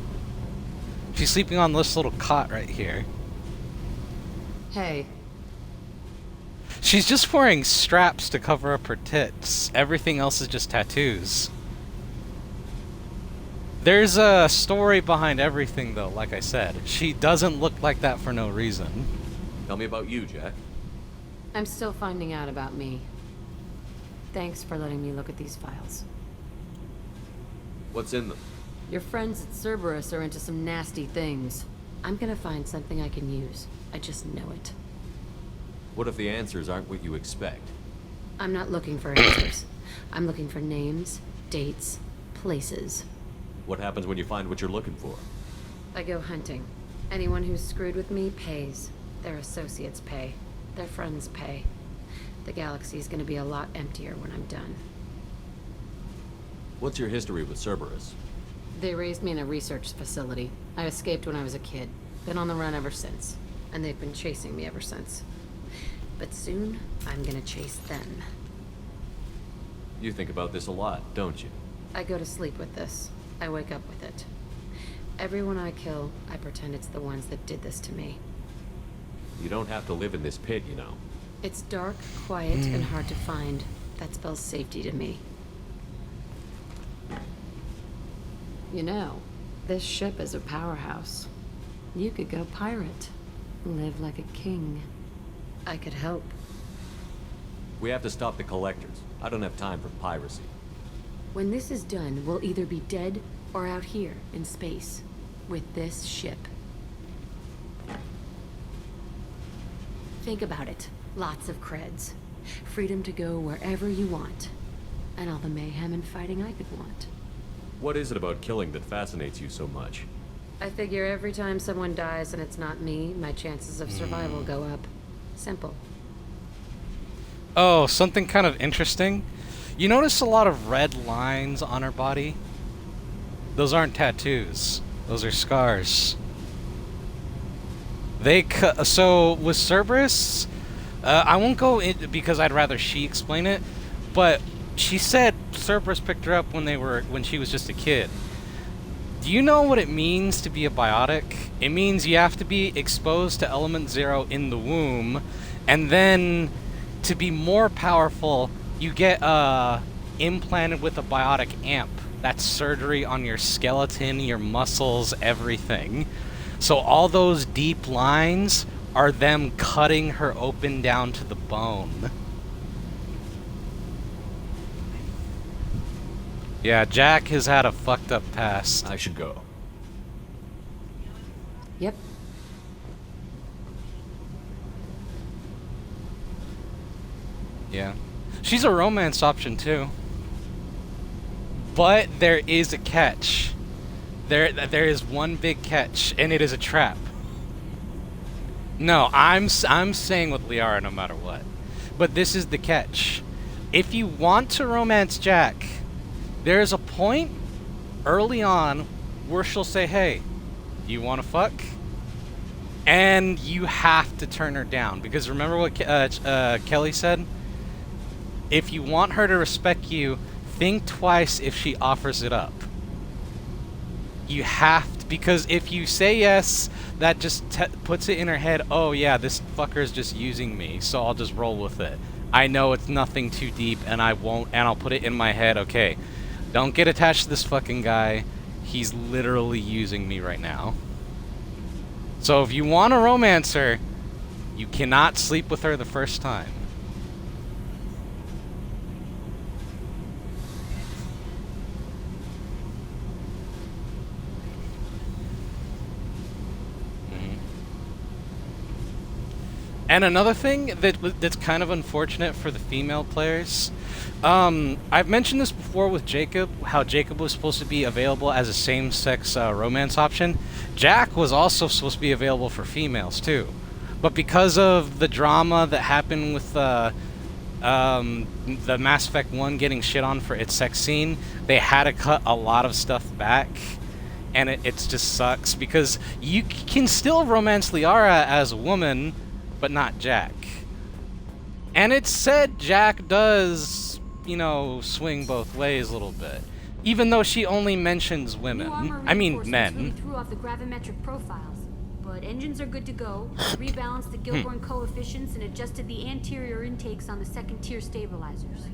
She's sleeping on this little cot right here. Hey. She's just wearing straps to cover up her tits. Everything else is just tattoos. There's a story behind everything, though, like I said. She doesn't look like that for no reason. Tell me about you, Jack. I'm still finding out about me. Thanks for letting me look at these files. What's in them? Your friends at Cerberus are into some nasty things. I'm gonna find something I can use. I just know it. What if the answers aren't what you expect? I'm not looking for answers. I'm looking for names, dates, places. What happens when you find what you're looking for? I go hunting. Anyone who's screwed with me pays. Their associates pay. Their friends pay. The galaxy's gonna be a lot emptier when I'm done. What's your history with Cerberus? They raised me in a research facility. I escaped when I was a kid. Been on the run ever since. And they've been chasing me ever since. But soon, I'm gonna chase them. You think about this a lot, don't you? I go to sleep with this. I wake up with it. Everyone I kill, I pretend it's the ones that did this to me. You don't have to live in this pit, you know. It's dark, quiet, and hard to find. That spells safety to me. You know, this ship is a powerhouse. You could go pirate. Live like a king. I could help. We have to stop the collectors. I don't have time for piracy. When this is done, we'll either be dead or out here in space with this ship. Think about it. Lots of creds. Freedom to go wherever you want. And all the mayhem and fighting I could want. What is it about killing that fascinates you so much? I figure every time someone dies and it's not me, my chances of survival go up. Simple. Oh, something kind of interesting. You notice a lot of red lines on her body? Those aren't tattoos. Those are scars. So with Cerberus, I won't go in because I'd rather she explain it, but she said Cerberus picked her up when she was just a kid. Do you know what it means to be a biotic? It means you have to be exposed to element 0 in the womb, and then to be more powerful, you get implanted with a biotic amp. That's surgery on your skeleton, your muscles, everything. So all those deep lines are them cutting her open down to the bone. Yeah, Jack has had a fucked up past. I should go. Yep. Yeah. She's a romance option too. But there is a catch. There is one big catch, and it is a trap. No, I'm saying with Liara no matter what. But this is the catch. If you want to romance Jack, there is a point early on where she'll say, "Hey, you want to fuck?" And you have to turn her down, because remember what Kelly said? If you want her to respect you, think twice if she offers it up. You have to, because if you say yes, that just puts it in her head, oh yeah, this fucker's just using me, so I'll just roll with it. I know it's nothing too deep, and I won't, and I'll put it in my head, okay, don't get attached to this fucking guy. He's literally using me right now. So if you want to romance her, you cannot sleep with her the first time. And another thing that's kind of unfortunate for the female players, I've mentioned this before with Jacob, how Jacob was supposed to be available as a same-sex romance option. Jack was also supposed to be available for females too, but because of the drama that happened with the Mass Effect 1 getting shit on for its sex scene, they had to cut a lot of stuff back, and it just sucks, because you can still romance Liara as a woman, but not Jack. And it said Jack does, you know, swing both ways a little bit. Even though she only mentions women. I mean men. Really threw off the gravimetric profiles, but engines are good to go. Rebalanced the Gilborn coefficients and adjusted the anterior intakes on the second tier stabilizers.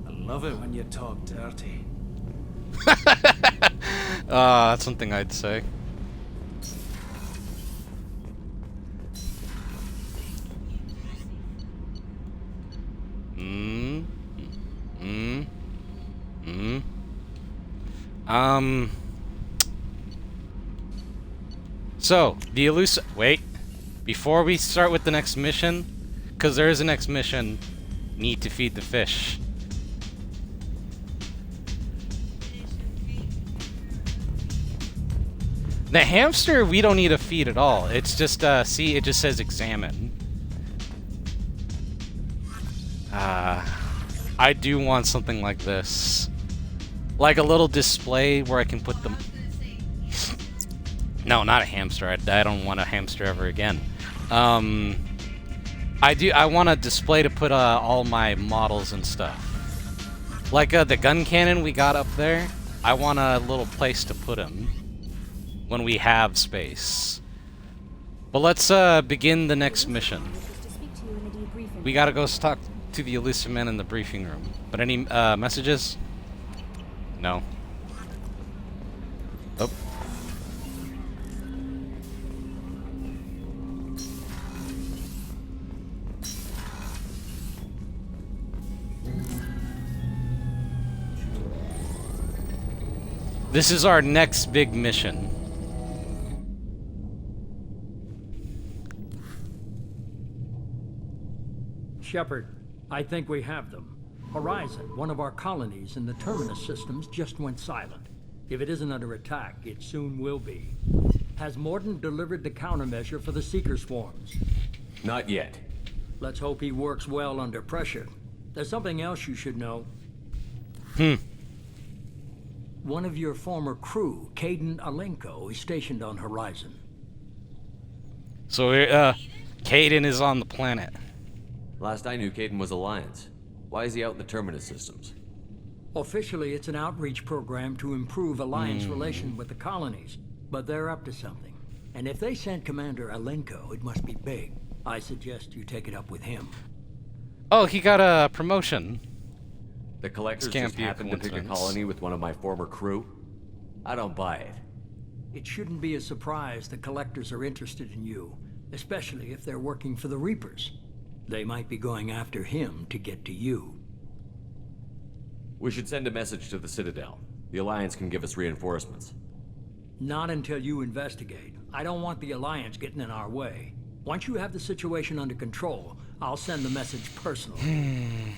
I love it when you talk dirty. That's something I'd say. So, the wait. Before we start with the next mission, because there is a next mission, need to feed the fish. The hamster, we don't need to feed at all. It's just, see, it just says examine. I do want something like this. Like a little display where I can put them... No, not a hamster. I don't want a hamster ever again. I want a display to put all my models and stuff. Like the gun cannon we got up there. I want a little place to put them when we have space. But let's begin the next mission. We gotta go talk to the elusive man in the briefing room. But any messages? No. Oh. This is our next big mission. Shepard, I think we have them. Horizon, one of our colonies in the Terminus systems, just went silent. If it isn't under attack, it soon will be. Has Mordin delivered the countermeasure for the Seeker swarms? Not yet. Let's hope he works well under pressure. There's something else you should know. One of your former crew, Kaidan Alenko, is stationed on Horizon. So, Kaidan is on the planet. Last I knew, Kaidan was Alliance. Why is he out in the Terminus systems? Officially, it's an outreach program to improve Alliance relation with the colonies, but they're up to something. And if they sent Commander Alenko, it must be big. I suggest you take it up with him. Oh, he got a promotion. The Collectors just happened to pick a colony with one of my former crew? I don't buy it. It shouldn't be a surprise the Collectors are interested in you, especially if they're working for the Reapers. They might be going after him to get to you. We should send a message to the Citadel. The Alliance can give us reinforcements. Not until you investigate. I don't want the Alliance getting in our way. Once you have the situation under control, I'll send the message personally.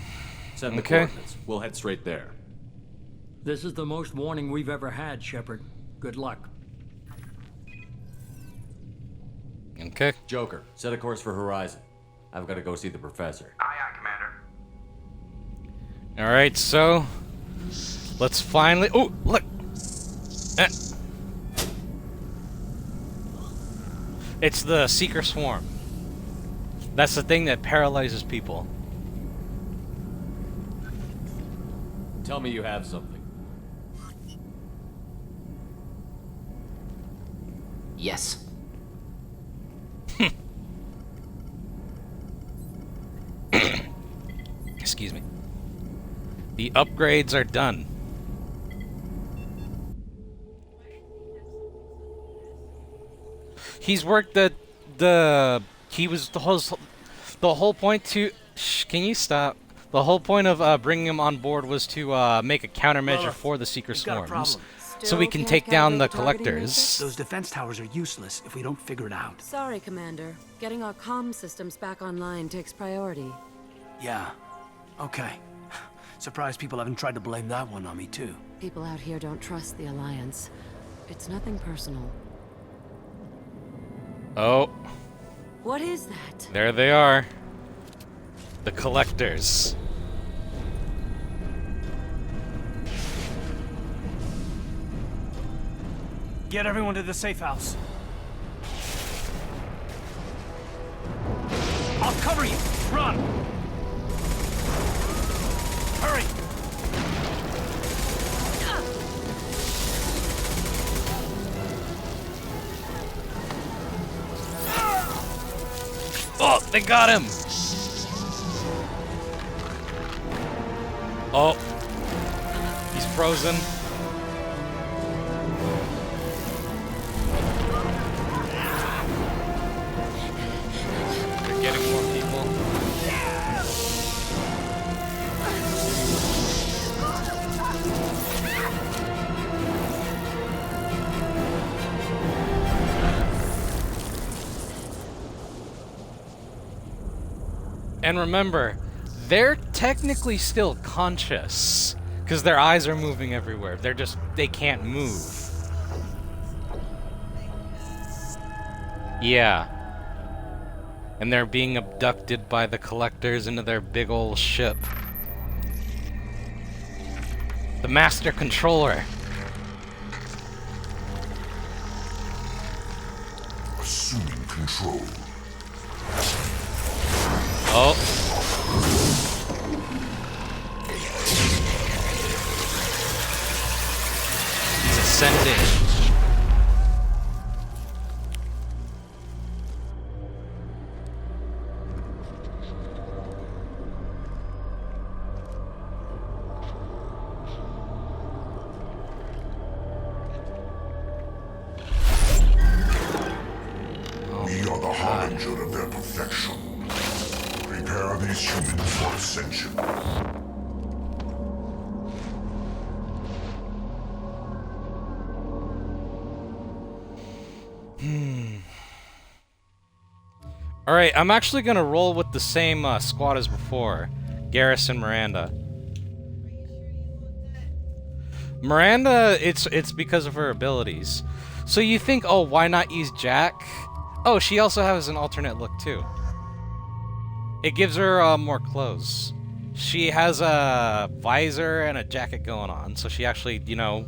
Send the coordinates. We'll head straight there. This is the most warning we've ever had, Shepard. Good luck. Okay. Joker, set a course for Horizon. I've got to go see the professor. Aye, aye, Commander. Alright, so... let's finally... Oh, look! It's the Seeker Swarm. That's the thing that paralyzes people. Tell me you have something. Yes. Excuse me. The upgrades are done. He's worked he was the whole point to... can you stop? The whole point of bringing him on board was to make a countermeasure for the Seeker Swarms. So we can take down the Collectors. Those defense towers are useless if we don't figure it out. Sorry, Commander. Getting our comm systems back online takes priority. Yeah. Okay. Surprised people haven't tried to blame that one on me, too. People out here don't trust the Alliance. It's nothing personal. Oh. What is that? There they are. The Collectors. Get everyone to the safe house. I'll cover you. Run. Hurry. Oh, they got him! Oh. He's frozen. They're getting more people. And remember, they're technically still conscious, because their eyes are moving everywhere. They can't move. Yeah. And they're being abducted by the collectors into their big ol' ship. The Master Controller. Assuming control. Oh. He's ascending. We are the harbinger of their perfection. Prepare these humans for ascension. Alright, I'm actually gonna roll with the same squad as before. Garrus and Miranda. Miranda, it's because of her abilities. So you think, oh, why not use Jack? Oh, she also has an alternate look too. It gives her more clothes. She has a visor and a jacket going on, so she actually, you know,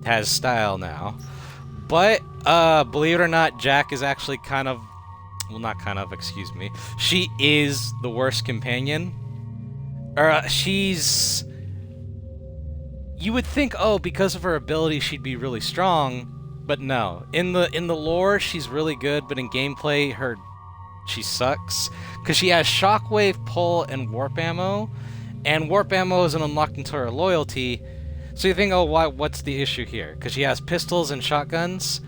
has style now. But, believe it or not, Jack is actually kind of... Well, not kind of, excuse me. She is the worst companion. She's... You would think, oh, because of her ability, she'd be really strong. But no. In the lore, she's really good, but in gameplay, she sucks. Because she has shockwave, pull, and warp ammo. And warp ammo isn't unlocked until her loyalty. So you think, oh, what's the issue here? Because she has pistols and shotguns?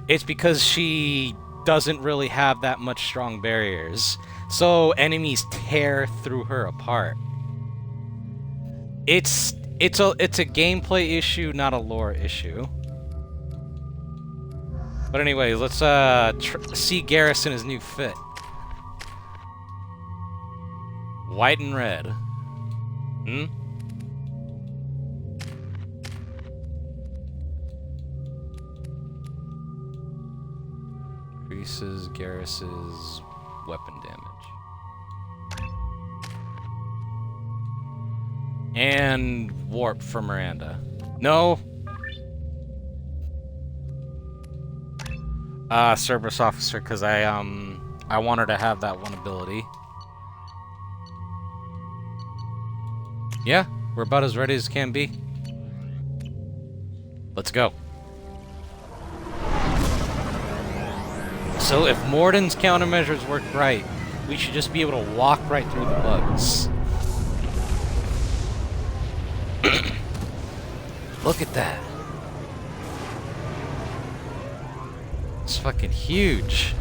It's because she doesn't really have that much strong barriers. So enemies tear through her apart. It's a gameplay issue, not a lore issue. But anyway, let's see Garrus in his new fit. White and red. Hmm? Increases Garrus's weapon damage. And warp for Miranda. No! Cerberus Officer, because I want her to have that one ability. Yeah, we're about as ready as can be. Let's go. So if Morden's countermeasures work right, we should just be able to walk right through the bugs. Look at that. It's fucking huge.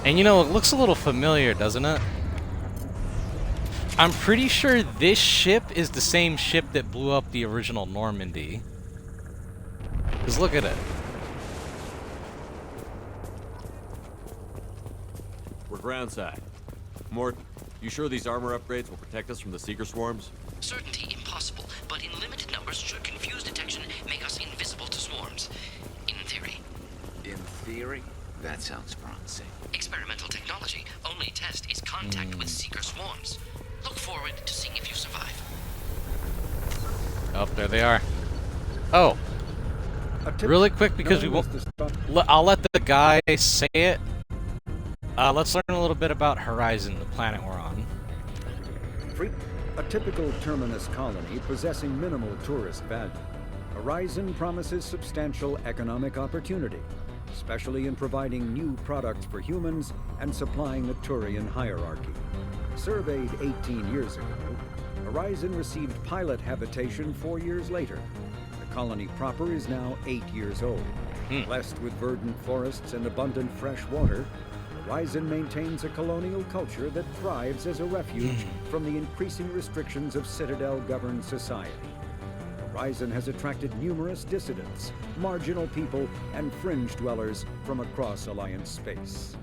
And you know, it looks a little familiar, doesn't it? I'm pretty sure this ship is the same ship that blew up the original Normandy. Because look at it. We're groundside. Morton, you sure these armor upgrades will protect us from the Seeker swarms? Certainty impossible, but in limited numbers should confuse detection, make us invisible to swarms. In theory. In theory? That sounds promising. Experimental technology. Only test is contact with Seeker swarms. Look forward to seeing if you survive. Oh, there they are. Oh. Really quick, because we won't. I'll let the guy say it. Let's learn a little bit about Horizon, the planet we're on. A typical terminus colony possessing minimal tourist value. Horizon promises substantial economic opportunity, especially in providing new products for humans and supplying the Turian hierarchy. Surveyed 18 years ago, Horizon received pilot habitation 4 years later. The colony proper is now 8 years old. Blessed with verdant forests and abundant fresh water, Horizon maintains a colonial culture that thrives as a refuge from the increasing restrictions of Citadel-governed society. Horizon has attracted numerous dissidents, marginal people, and fringe dwellers from across Alliance space.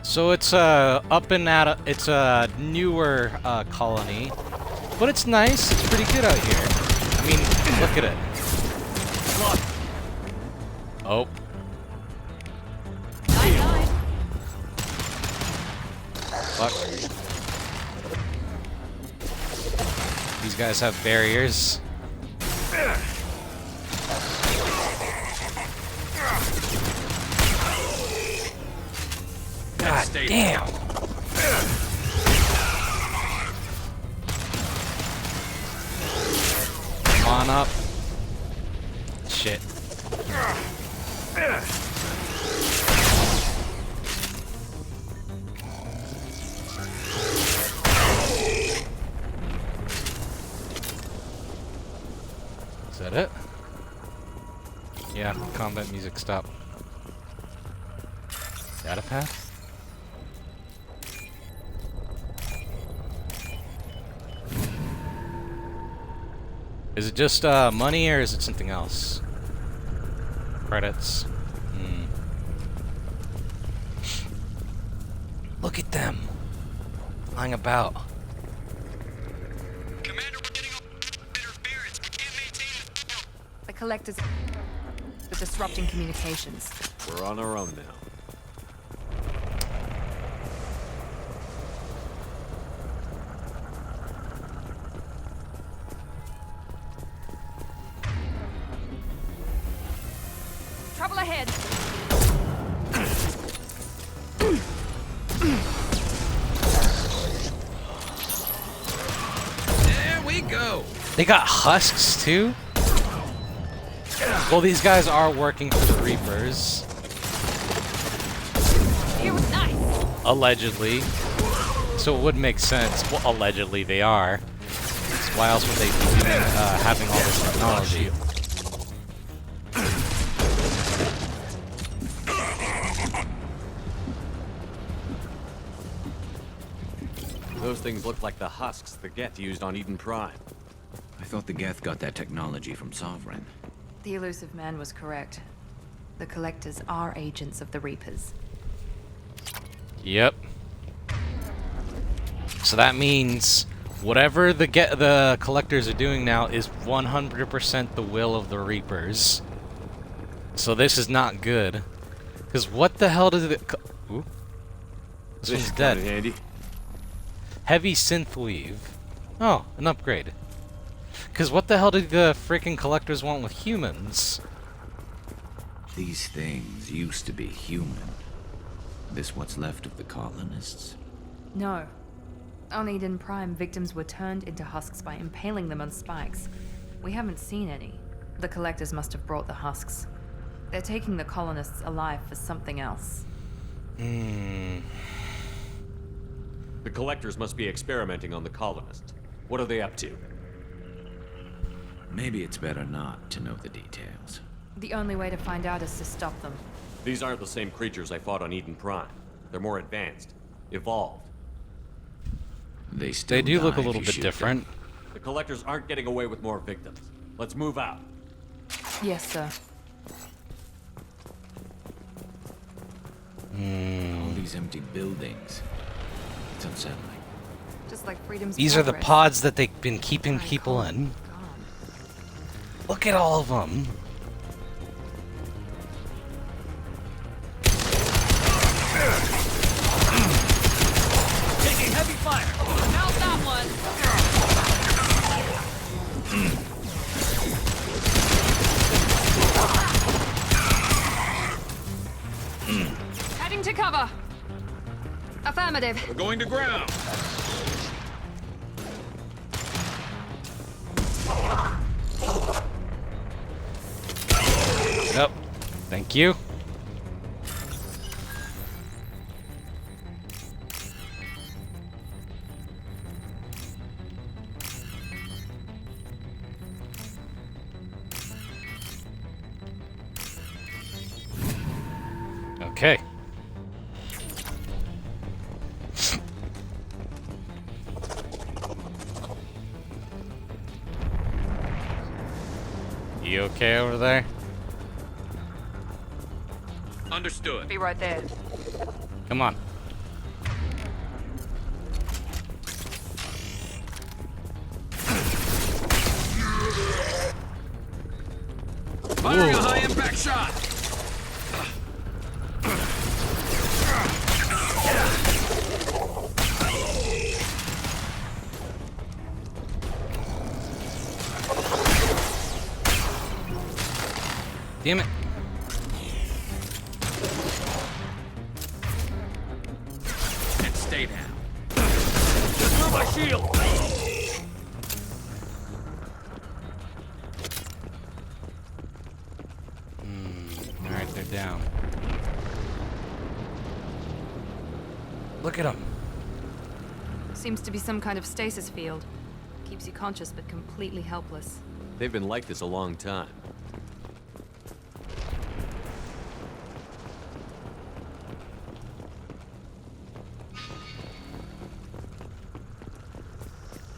So it's it's a newer colony, but it's nice. It's pretty good out here. I mean, look at it. Oh. Fuck. These guys have barriers. God damn! Come on up. Shit. Is that it? Yeah, combat music stop. Data path? Is it just money, or is it something else? Credits. Look at them lying about. The collectors are disrupting communications. We're on our own now. Trouble ahead. There we go. They got husks too? Well, these guys are working for the Reapers. Nice. Allegedly. So it would make sense. Well, allegedly they are. So why else would they be doing, having all this technology? Those things look like the husks the Geth used on Eden Prime. I thought the Geth got that technology from Sovereign. The elusive man was correct. The collectors are agents of the Reapers. Yep. So that means whatever the collectors are doing now is 100% the will of the Reapers. So this is not good. Because what the hell does it... Ooh. This one's dead. Handy. Heavy synth weave. Oh, an upgrade. Because what the hell did the freaking collectors want with humans? These things used to be human. This what's left of the colonists? No. On Eden Prime, victims were turned into husks by impaling them on spikes. We haven't seen any. The collectors must have brought the husks. They're taking the colonists alive for something else. The collectors must be experimenting on the colonists. What are they up to? Maybe it's better not to know the details. The only way to find out is to stop them. These aren't the same creatures I fought on Eden Prime. They're more advanced, evolved. They do look a little bit different. The collectors aren't getting away with more victims. Let's move out. Yes, sir. All these empty buildings. It's unsettling. Just like Freedom's These are the Progress. pods that they've been keeping people in. Look at all of them. Taking heavy fire. How's that one? cover! Affirmative. We're going to ground. Nope. Thank you. Okay. You okay over there? Understood. Be right there. Come on. Firing a high-impact shot. Damn it. And stay down. Just move my shield. Alright, they're down. Look at them. Seems to be some kind of stasis field. Keeps you conscious but completely helpless. They've been like this a long time.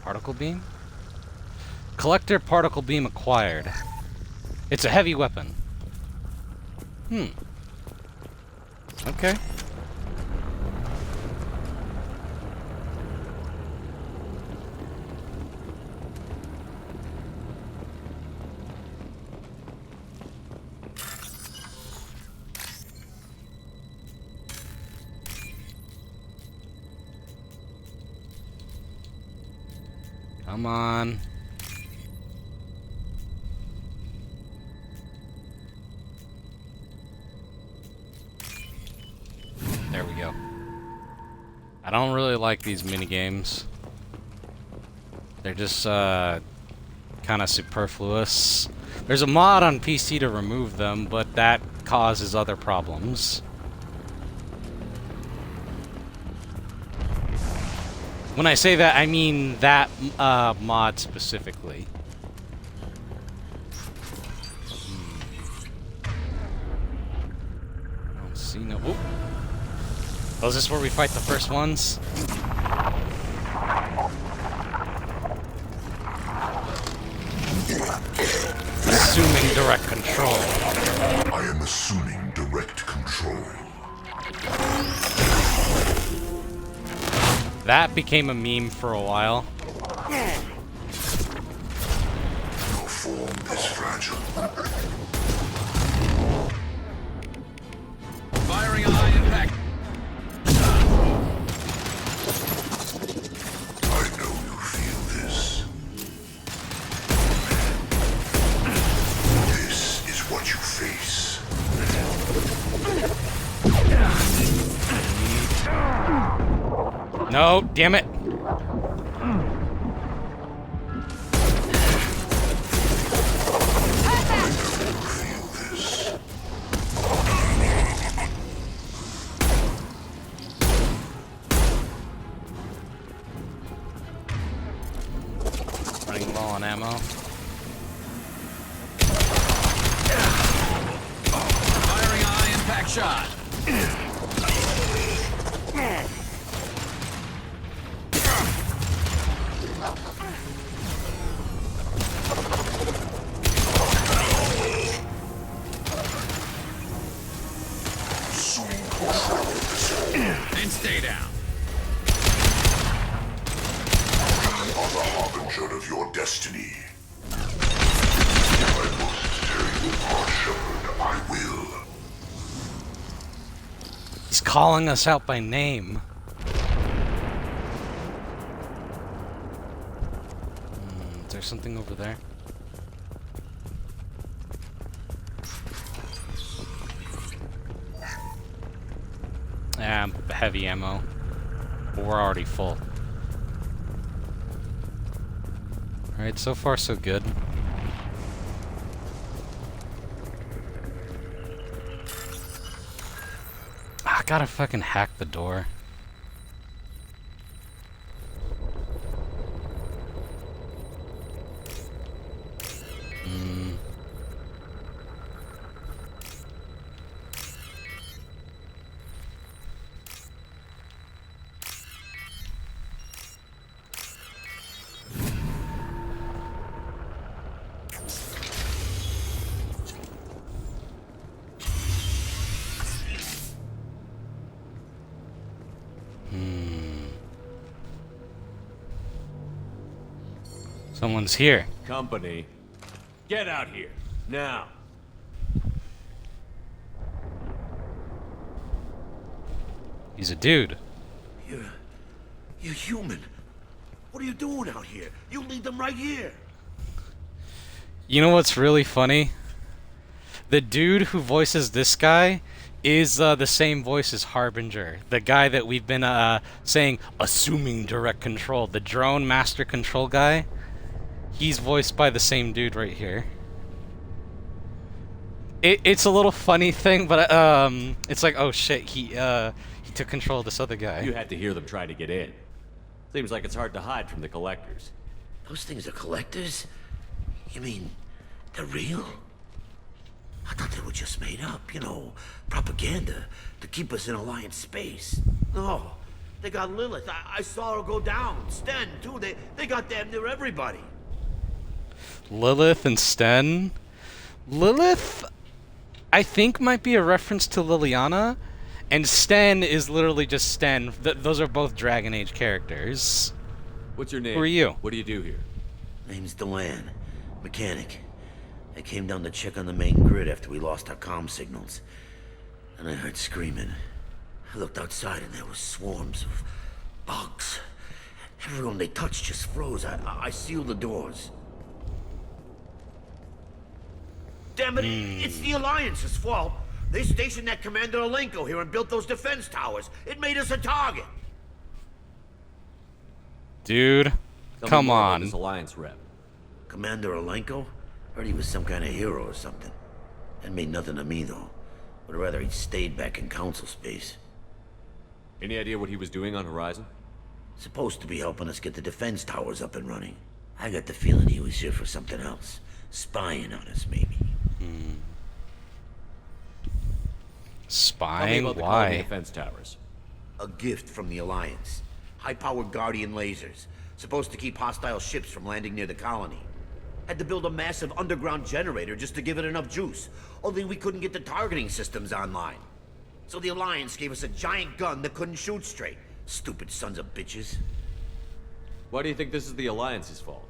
Particle beam? Collector particle beam acquired. It's a heavy weapon. Okay. Come on. There we go. I don't really like these minigames. They're just kind of superfluous. There's a mod on PC to remove them, but that causes other problems. When I say that, I mean that mod specifically. I don't see no... Whoop. Oh, is this where we fight the first ones? Assuming direct control. I am assuming direct control. That became a meme for a while. Your form is fragile. Firing a high impact. I know you feel this. This is what you face. No, damn it. Running low on ammo. Firing a high impact shot. And stay down. We are the harbinger of your destiny. I must tear you apart, Shepard. I will. He's calling us out by name. Is there something over there? heavy ammo. But we're already full. Alright, so far so good. I gotta fucking hack the door. Someone's here. Company, get out here, now. He's a dude. You're human. What are you doing out here? You lead them right here. You know what's really funny? The dude who voices this guy is the same voice as Harbinger, the guy that we've been saying, assuming direct control, the drone master control guy. He's voiced by the same dude right here. It's a little funny thing, but it's like, oh shit, he took control of this other guy. You had to hear them try to get in. Seems like it's hard to hide from the collectors. Those things are collectors? You mean they're real? I thought they were just made up, you know, propaganda to keep us in Alliance space. No, they got Lilith. I saw her go down. Sten, too. They got damn near everybody. Lilith and Sten? Lilith, I think, might be a reference to Liliana, and Sten is literally just Sten. Those are both Dragon Age characters. What's your name? Who are you? What do you do here? Name's Delan, mechanic. I came down to check on the main grid after we lost our comm signals. And I heard screaming. I looked outside and there was swarms of bugs. Everyone they touched just froze. I sealed the doors. Damn it, it's the Alliance's fault. They stationed that Commander Alenko here and built those defense towers. It made us a target. Dude, come on. This Alliance rep. Commander Alenko? Heard he was some kind of hero or something. That made nothing to me, though. Would rather he'd stayed back in Council space. Any idea what he was doing on Horizon? Supposed to be helping us get the defense towers up and running. I got the feeling he was here for something else. Spying on us, maybe. Spying? About the Why? colony defense towers. A gift from the Alliance. High-powered Guardian lasers. Supposed to keep hostile ships from landing near the colony. Had to build a massive underground generator just to give it enough juice. Only we couldn't get the targeting systems online. So the Alliance gave us a giant gun that couldn't shoot straight. Stupid sons of bitches. Why do you think this is the Alliance's fault?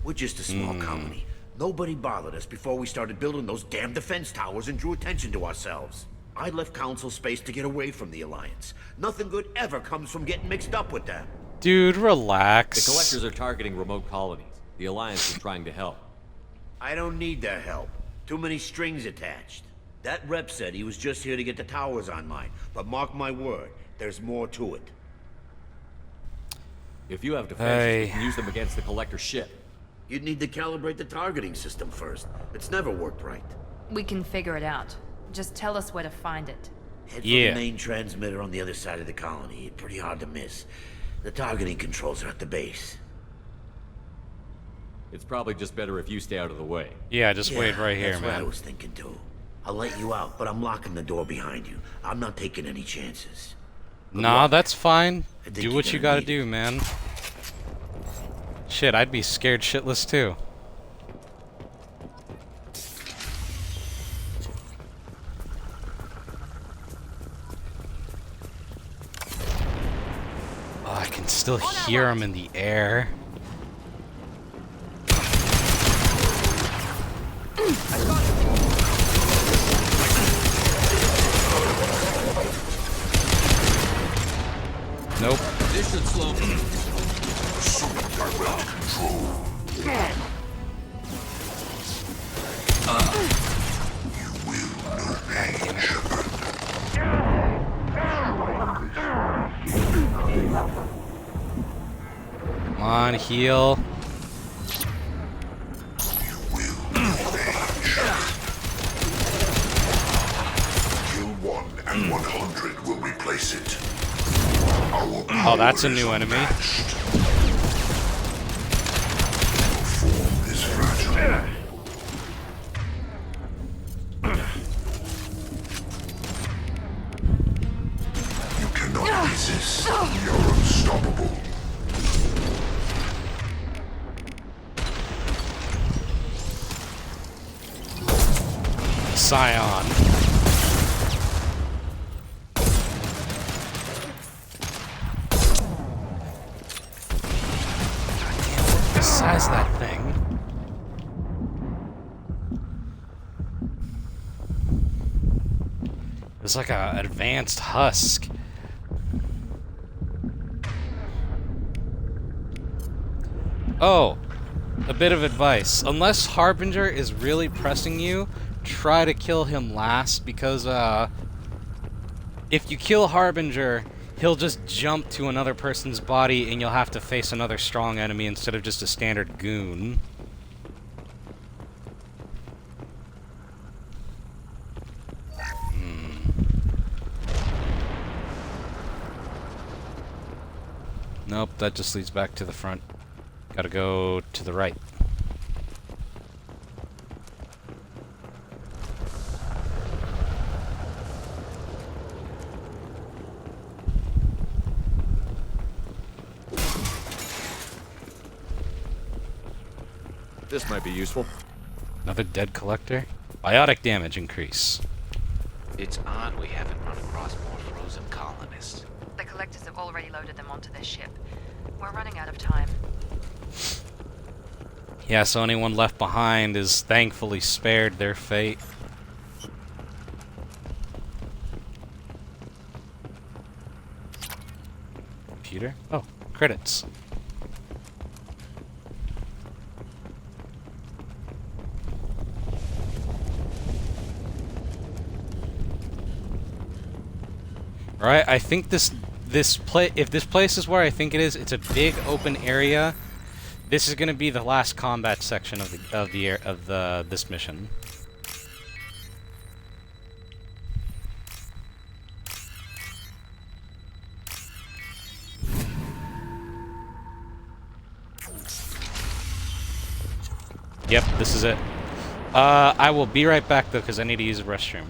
We're just a small colony. Nobody bothered us before we started building those damn defense towers and drew attention to ourselves. I left Council space to get away from the Alliance. Nothing good ever comes from getting mixed up with them. Dude, relax. The collectors are targeting remote colonies. The Alliance is trying to help. I don't need their help. Too many strings attached. That rep said he was just here to get the towers online. But mark my word, there's more to it. If you have defenses, we can use them against the collector ship. You'd need to calibrate the targeting system first. It's never worked right. We can figure it out. Just tell us where to find it. Head for the main transmitter on the other side of the colony. Pretty hard to miss. The targeting controls are at the base. It's probably just better if you stay out of the way. Yeah, just wait right here, that's man. what I was thinking too. I'll let you out, but I'm locking the door behind you. I'm not taking any chances. Nah, that's fine. think Do you're what you gonna gotta need do, man. Shit, I'd be scared shitless too. Oh, I can still hear him in the air. Nope. This should slow me. on, heal. Kill 1 and 100 will replace it. Oh, that's a new enemy. Form is fragile. You cannot resist. You're unstoppable. Scion. The size of that thing. It's like an advanced husk. Oh, a bit of advice. Unless Harbinger is really pressing you, try to kill him last, because if you kill Harbinger, he'll just jump to another person's body and you'll have to face another strong enemy instead of just a standard goon. Nope, that just leads back to the front. Gotta go to the right. This might be useful. Another dead collector. Biotic damage increase. It's odd we haven't run across more frozen colonists. The collectors have already loaded them onto their ship. We're running out of time. Yeah, so anyone left behind is thankfully spared their fate. Computer? Oh, credits. Alright, I think if this place is where I think it is, it's a big open area. This is going to be the last combat section of this mission. Yep, this is it. I will be right back though, because I need to use the restroom.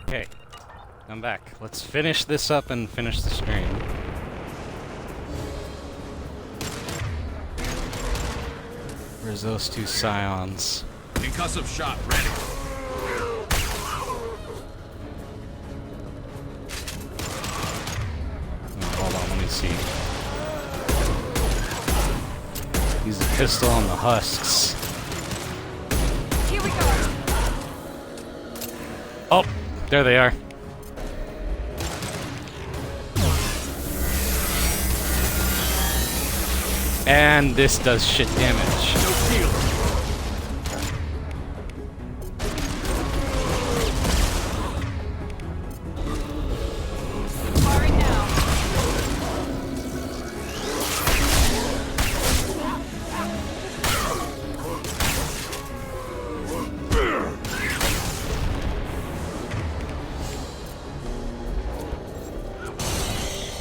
Okay, I'm back. Let's finish this up and finish the stream. Where's those two scions? Concussive shot ready. Oh, hold on, let me see. Use the pistol on the husks. Here we go. Oh, there they are. And this does shit damage. Firing now.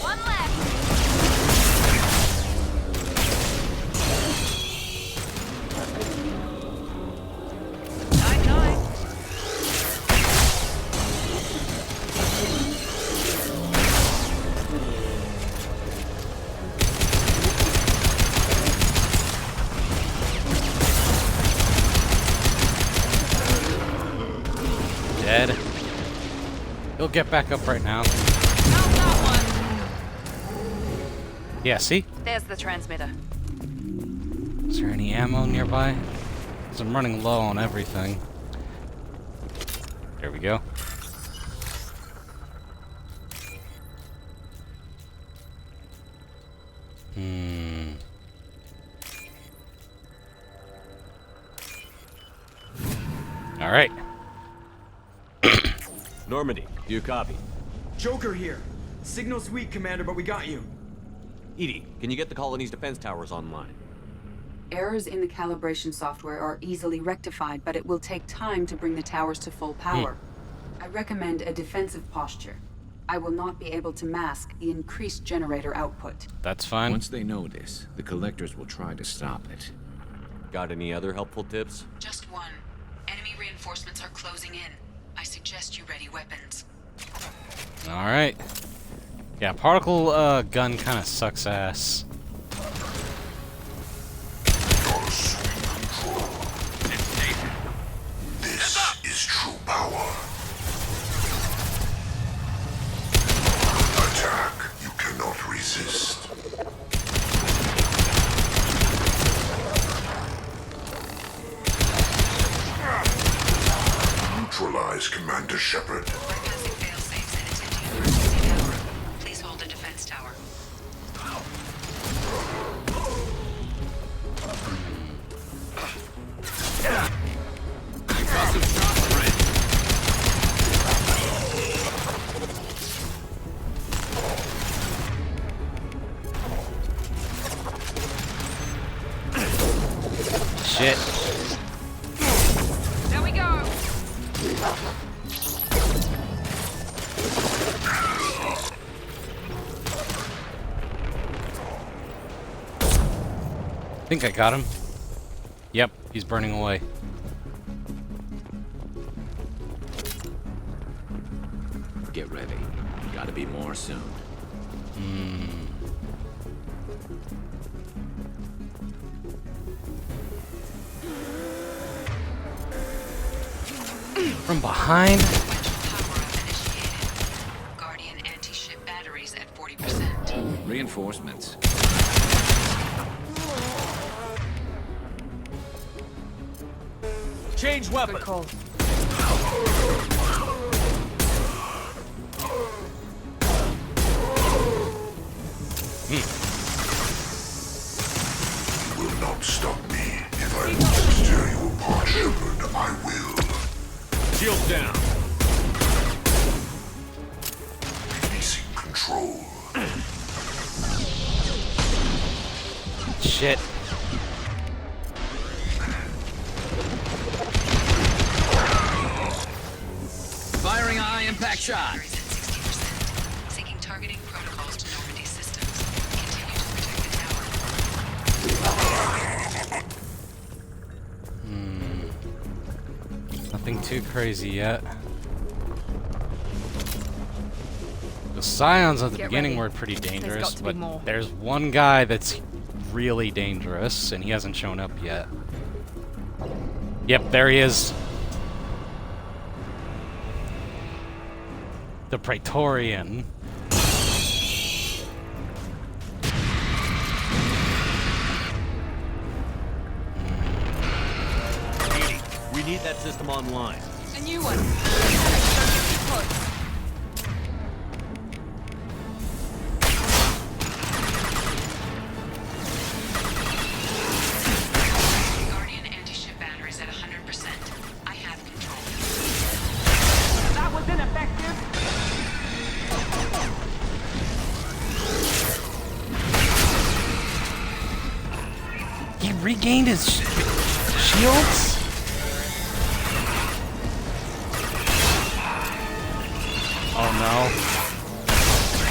One left. Dead. He'll get back up right now. Yeah, see? There's the transmitter. Is there any ammo nearby? Because I'm running low on everything. There we go. All right. Normandy, do you copy? Joker here. Signal's weak, Commander, but we got you. EDI, can you get the colony's defense towers online? Errors in the calibration software are easily rectified, but it will take time to bring the towers to full power. I recommend a defensive posture. I will not be able to mask the increased generator output. That's fine. Once they know this, the collectors will try to stop it. Got any other helpful tips? Just one. Enemy reinforcements are closing in. I suggest you ready weapons. All right. Yeah, particle gun kind of sucks ass. This is true power. Attack you cannot resist. Neutralize Commander Shepard. Please hold the defense tower. Concussive shot ready. Shit. There we go. I think I got him. Yep, he's burning away. Get ready. Gotta be more soon. From behind? Guardian anti-ship batteries at 40%. Reinforcements. Change weapon. Good call. You will not stop me. If I want to tear you apart, Shepard, I will. Shield down. Releasing control. Shit. Firing a high impact shot. Seeking targeting protocols to Normandy systems. Continue to protect the tower. Nothing too crazy yet. The Scions at the Get beginning ready. were pretty There's dangerous, got to be but more. there's one guy that's really dangerous, and he hasn't shown up yet. Yep, there he is. The Praetorian. Edie, we need that system online. A new one. Don't get too close. Guardian anti-ship batteries at 100%. I have control. That was ineffective. He regained his shields? Oh no.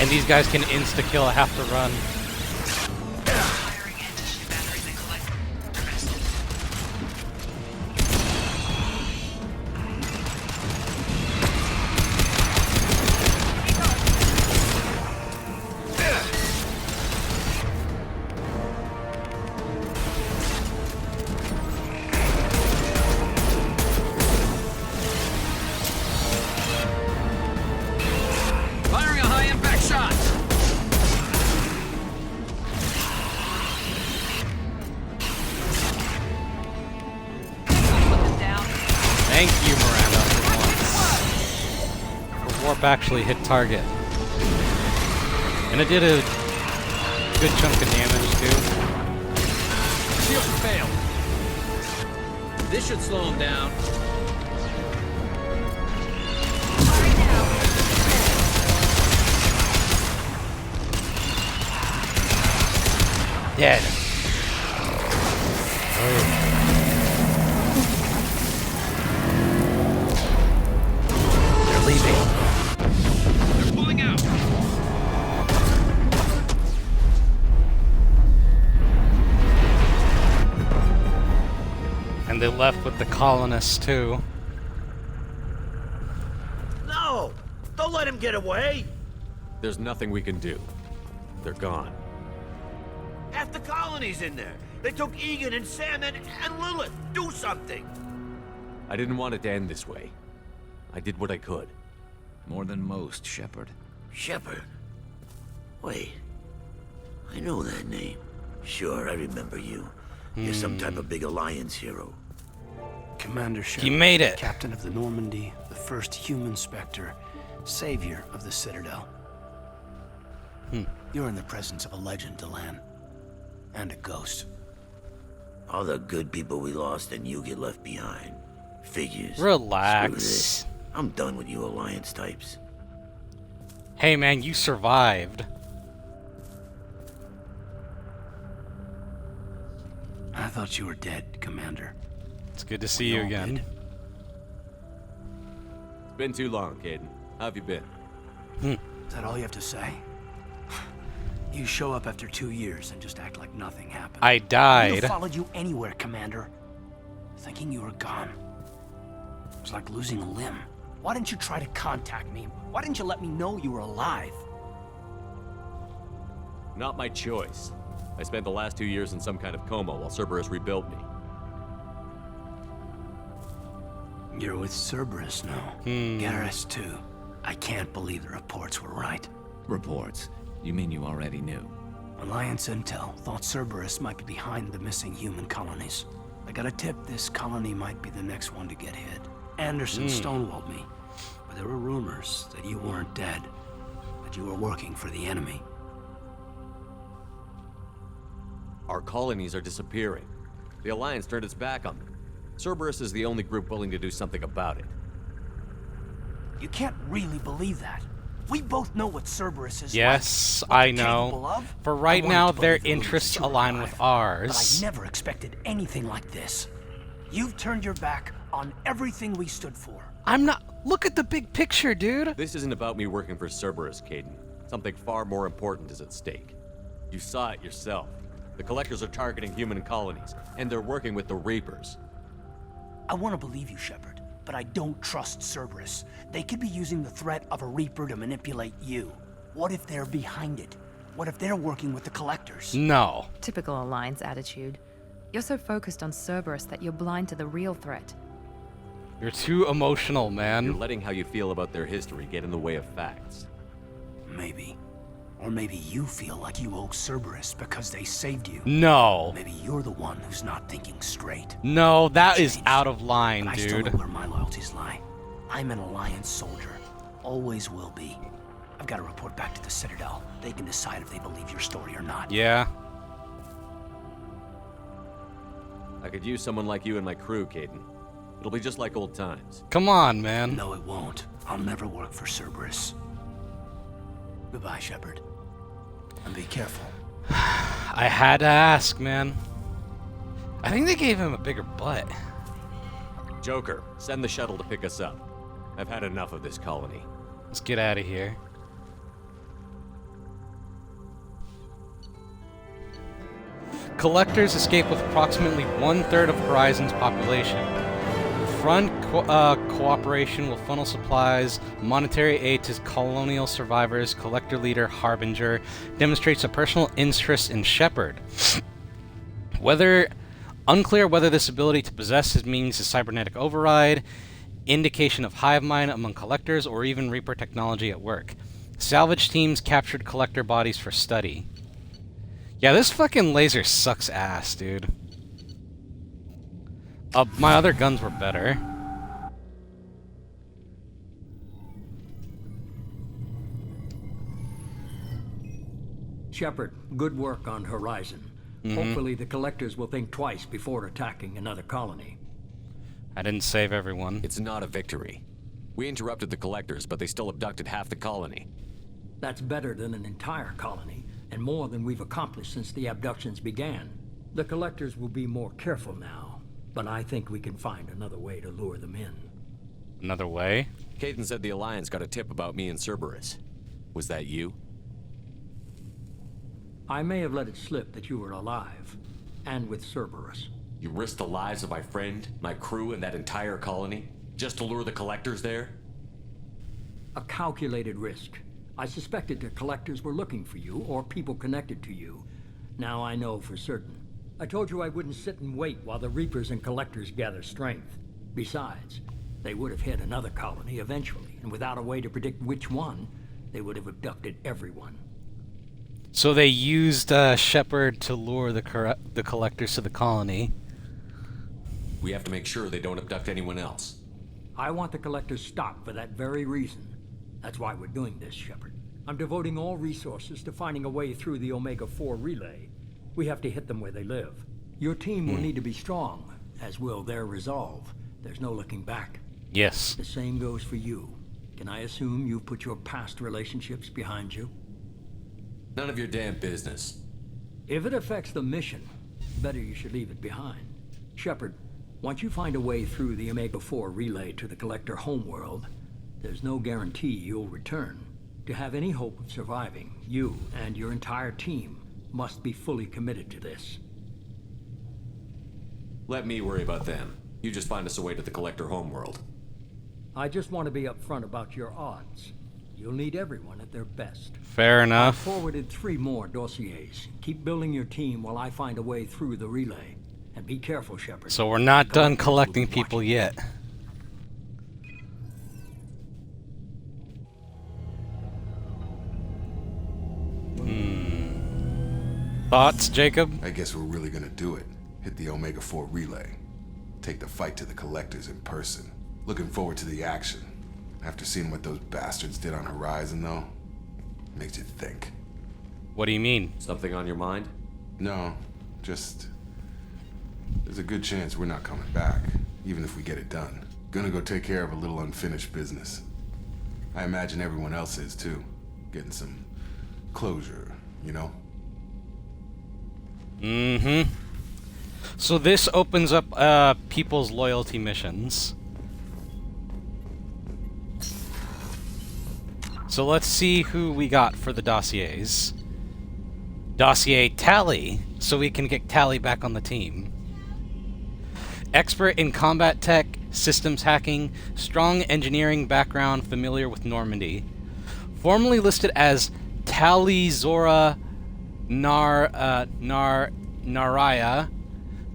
And these guys can insta-kill, I have to run. Firing a high-impact shot. Thank you, Miranda, for once. The warp actually hit target. And it did a good chunk of damage, too. Shield failed. This should slow him down. Dead. They're leaving. They're pulling out. And they left with the colonists, too. No! Don't let him get away! There's nothing we can do. They're gone. Half the colony's in there. They took Egan and Sam and Lilith. Do something! I didn't want it to end this way. I did what I could. More than most, Shepard. Shepard? Wait. I know that name. Sure, I remember you. You're some type of big Alliance hero. Commander He Shepard, made it. Captain of the Normandy, the first human Spectre, savior of the Citadel. You're in the presence of a legend, Delan. And a ghost. All the good people we lost and you get left behind. Figures. Relax. Screw this. I'm done with you Alliance types. Hey, man, you survived. I thought you were dead, Commander. It's good to see you again. It's been too long, Caden. How have you been? Is that all you have to say? You show up after 2 years and just act like nothing happened. I died. I would have followed you anywhere, Commander. Thinking you were gone. It was like losing a limb. Why didn't you try to contact me? Why didn't you let me know you were alive? Not my choice. I spent the last 2 years in some kind of coma while Cerberus rebuilt me. You're with Cerberus now. Garrus too. I can't believe the reports were right. Reports? You mean you already knew? Alliance intel thought Cerberus might be behind the missing human colonies. I got a tip this colony might be the next one to get hit. Anderson stonewalled me, but there were rumors that you weren't dead, that you were working for the enemy. Our colonies are disappearing. The Alliance turned its back on them. Cerberus is the only group willing to do something about it. You can't really believe that. We both know what Cerberus is Yes, like, what I they're capable know. of. For I right wanted now, to their believe the rumors interests that you were align alive, with But ours. I never expected anything like this. You've turned your back on everything we stood for. I'm not... Look at the big picture, dude. This isn't about me working for Cerberus, Caden. Something far more important is at stake. You saw it yourself. The Collectors are targeting human colonies, and they're working with the Reapers. I want to believe you, Shepard, but I don't trust Cerberus. They could be using the threat of a Reaper to manipulate you. What if they're behind it? What if they're working with the Collectors? No. Typical Alliance attitude. You're so focused on Cerberus that you're blind to the real threat. You're too emotional, man. You're letting how you feel about their history get in the way of facts. Maybe. Or maybe you feel like you owe Cerberus because they saved you. No. Maybe you're the one who's not thinking straight. No, that is out of line, But I still dude. know where my loyalties lie. I'm an Alliance soldier. Always will be. I've got to report back to the Citadel. They can decide if they believe your story or not. Yeah. I could use someone like you in my crew, Caden. It'll be just like old times. Come on, man. No, it won't. I'll never work for Cerberus. Goodbye, Shepard. And be careful. I had to ask, man. I think they gave him a bigger butt. Joker, send the shuttle to pick us up. I've had enough of this colony. Let's get out of here. Collectors escape with approximately 1/3 of Horizon's population. Front cooperation will funnel supplies, monetary aid to colonial survivors. Collector leader Harbinger demonstrates a personal interest in Shepard. Unclear whether this ability to possess his means is cybernetic override, indication of hive mind among collectors, or even Reaper technology at work. Salvage teams captured collector bodies for study. Yeah, this fucking laser sucks ass, dude. My other guns were better. Shepard, good work on Horizon. Hopefully the Collectors will think twice before attacking another colony. I didn't save everyone. It's not a victory. We interrupted the Collectors, but they still abducted half the colony. That's better than an entire colony, and more than we've accomplished since the abductions began. The Collectors will be more careful now, but I think we can find another way to lure them in. Another way? Caden said the Alliance got a tip about me and Cerberus. Was that you? I may have let it slip that you were alive, and with Cerberus. You risked the lives of my friend, my crew, and that entire colony, just to lure the Collectors there? A calculated risk. I suspected the Collectors were looking for you, or people connected to you. Now I know for certain. I told you I wouldn't sit and wait while the Reapers and Collectors gather strength. Besides, they would have hit another colony eventually, and without a way to predict which one, they would have abducted everyone. So they used Shepard to lure the Collectors to the colony. We have to make sure they don't abduct anyone else. I want the Collectors stopped for that very reason. That's why we're doing this, Shepard. I'm devoting all resources to finding a way through the Omega-4 relay. We have to hit them where they live. Your team will need to be strong, as will their resolve. There's no looking back. Yes. The same goes for you. Can I assume you've put your past relationships behind you? None of your damn business. If it affects the mission, better you should leave it behind. Shepard, once you find a way through the Omega-4 relay to the Collector homeworld, there's no guarantee you'll return. To have any hope of surviving, you and your entire team must be fully committed to this. Let me worry about them. You just find us a way to the Collector homeworld. I just want to be upfront about your odds. You'll need everyone at their best. Fair enough. I've forwarded 3 more dossiers. Keep building your team while I find a way through the relay. And be careful, Shepard. So we're not done collecting people yet. Thoughts, Jacob? I guess we're really gonna do it. Hit the Omega-4 relay. Take the fight to the Collectors in person. Looking forward to the action. After seeing what those bastards did on Horizon, though, makes you think. What do you mean? Something on your mind? No, just... there's a good chance we're not coming back, even if we get it done. Gonna go take care of a little unfinished business. I imagine everyone else is, too. Getting some closure, you know? Mm-hmm. So this opens up people's loyalty missions. So let's see who we got for the dossiers. Dossier Tali, so we can get Tali back on the team. Expert in combat tech, systems hacking, strong engineering background, familiar with Normandy. Formerly listed as Tali Zora Naraya.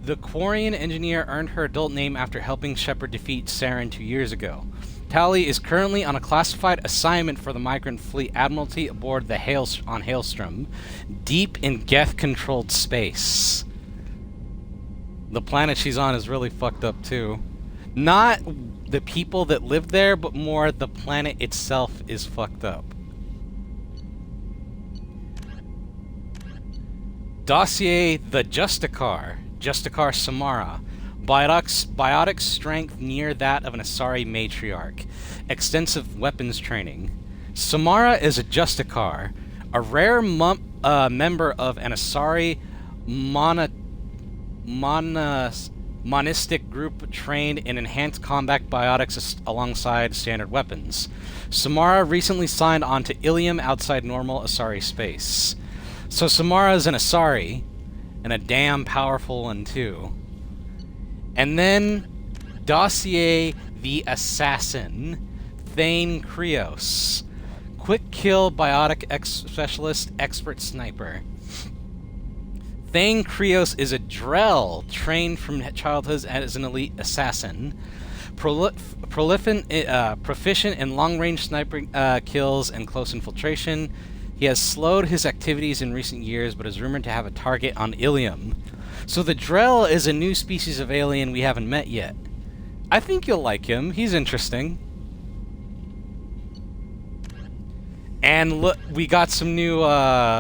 The Quarian engineer earned her adult name after helping Shepard defeat Saren 2 years ago. Tali is currently on a classified assignment for the Migrant Fleet Admiralty aboard the Hailstrom, deep in Geth-controlled space. The planet she's on is really fucked up too. Not the people that live there, but more the planet itself is fucked up. Dossier the Justicar Samara. Biotic strength near that of an Asari matriarch. Extensive weapons training. Samara is a Justicar, a rare member of an Asari monistic group trained in enhanced combat biotics alongside standard weapons. Samara recently signed on to Ilium outside normal Asari space. So Samara is an Asari, and a damn powerful one too. And then Dossier the Assassin, Thane Krios. Quick kill biotic specialist, expert sniper. Thane Krios is a Drell trained from childhood as an elite assassin. Proficient in long-range sniping kills and close infiltration. He has slowed his activities in recent years, but is rumored to have a target on Ilium. So the Drell is a new species of alien we haven't met yet. I think you'll like him. He's interesting. And look, we got some new, one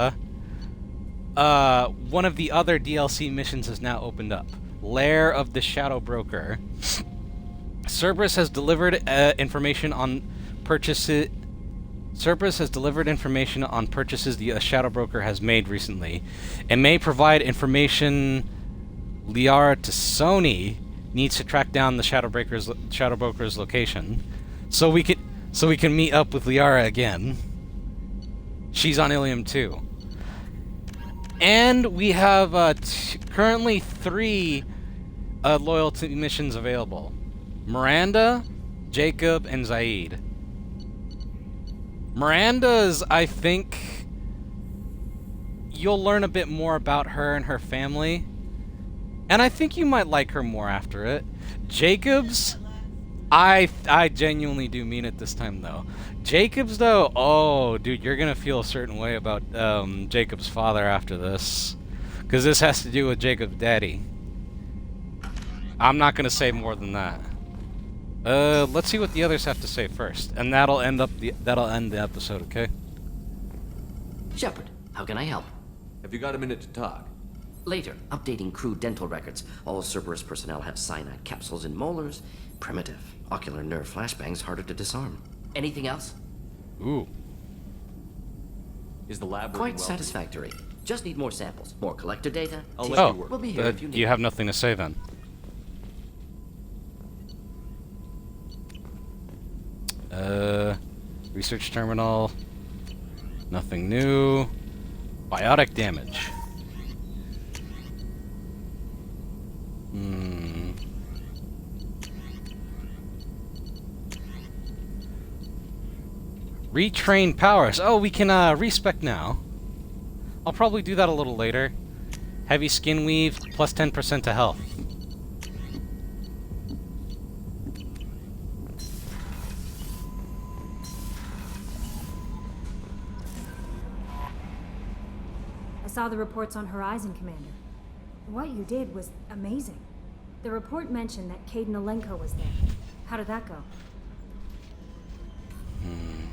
of the other DLC missions has now opened up. Lair of the Shadow Broker. Cerberus has delivered information on purchases. Cerberus has delivered information on purchases the Shadow Broker has made recently, and may provide information Liara to Sony needs to track down the Shadow Broker's location, so we can meet up with Liara again. She's on Ilium too. And we have currently 3 loyalty missions available: Miranda, Jacob, and Zaid. Miranda's, I think, you'll learn a bit more about her and her family, and I think you might like her more after it. Jacob's, I genuinely do mean it this time though. Jacob's though, oh dude, you're gonna feel a certain way about Jacob's father after this, because this has to do with Jacob's daddy. I'm not gonna say more than that. Let's see what the others have to say first, and that'll end the episode, okay? Shepard, how can I help? Have you got a minute to talk? Later, updating crew dental records. All Cerberus personnel have cyanide capsules in molars. Primitive. Ocular nerve flashbangs harder to disarm. Anything else? Ooh. Is the lab quite satisfactory? Just need more samples, more collector data. I'll let you work. We'll be here if you need. You have nothing to say then. Research terminal. Nothing new. Biotic damage. Retrain powers. Oh, we can respec now. I'll probably do that a little later. Heavy skin weave, plus 10% to health. I saw the reports on Horizon, Commander. What you did was amazing. The report mentioned that Kaidan Alenko was there. How did that go?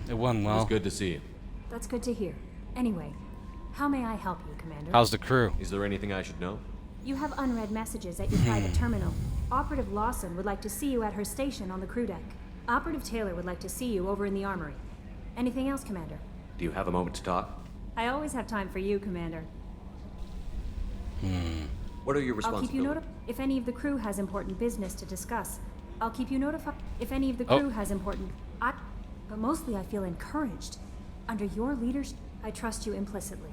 It went well. It was good to see you. That's good to hear. Anyway, how may I help you, Commander? How's the crew? Is there anything I should know? You have unread messages at your private terminal. Operative Lawson would like to see you at her station on the crew deck. Operative Taylor would like to see you over in the armory. Anything else, Commander? Do you have a moment to talk? I always have time for you, Commander. What are your I'll responsibilities? keep you notified if any of the crew has important business to discuss. I'll keep you notified if any of the crew has important... But mostly I feel encouraged. Under your leadership, I trust you implicitly.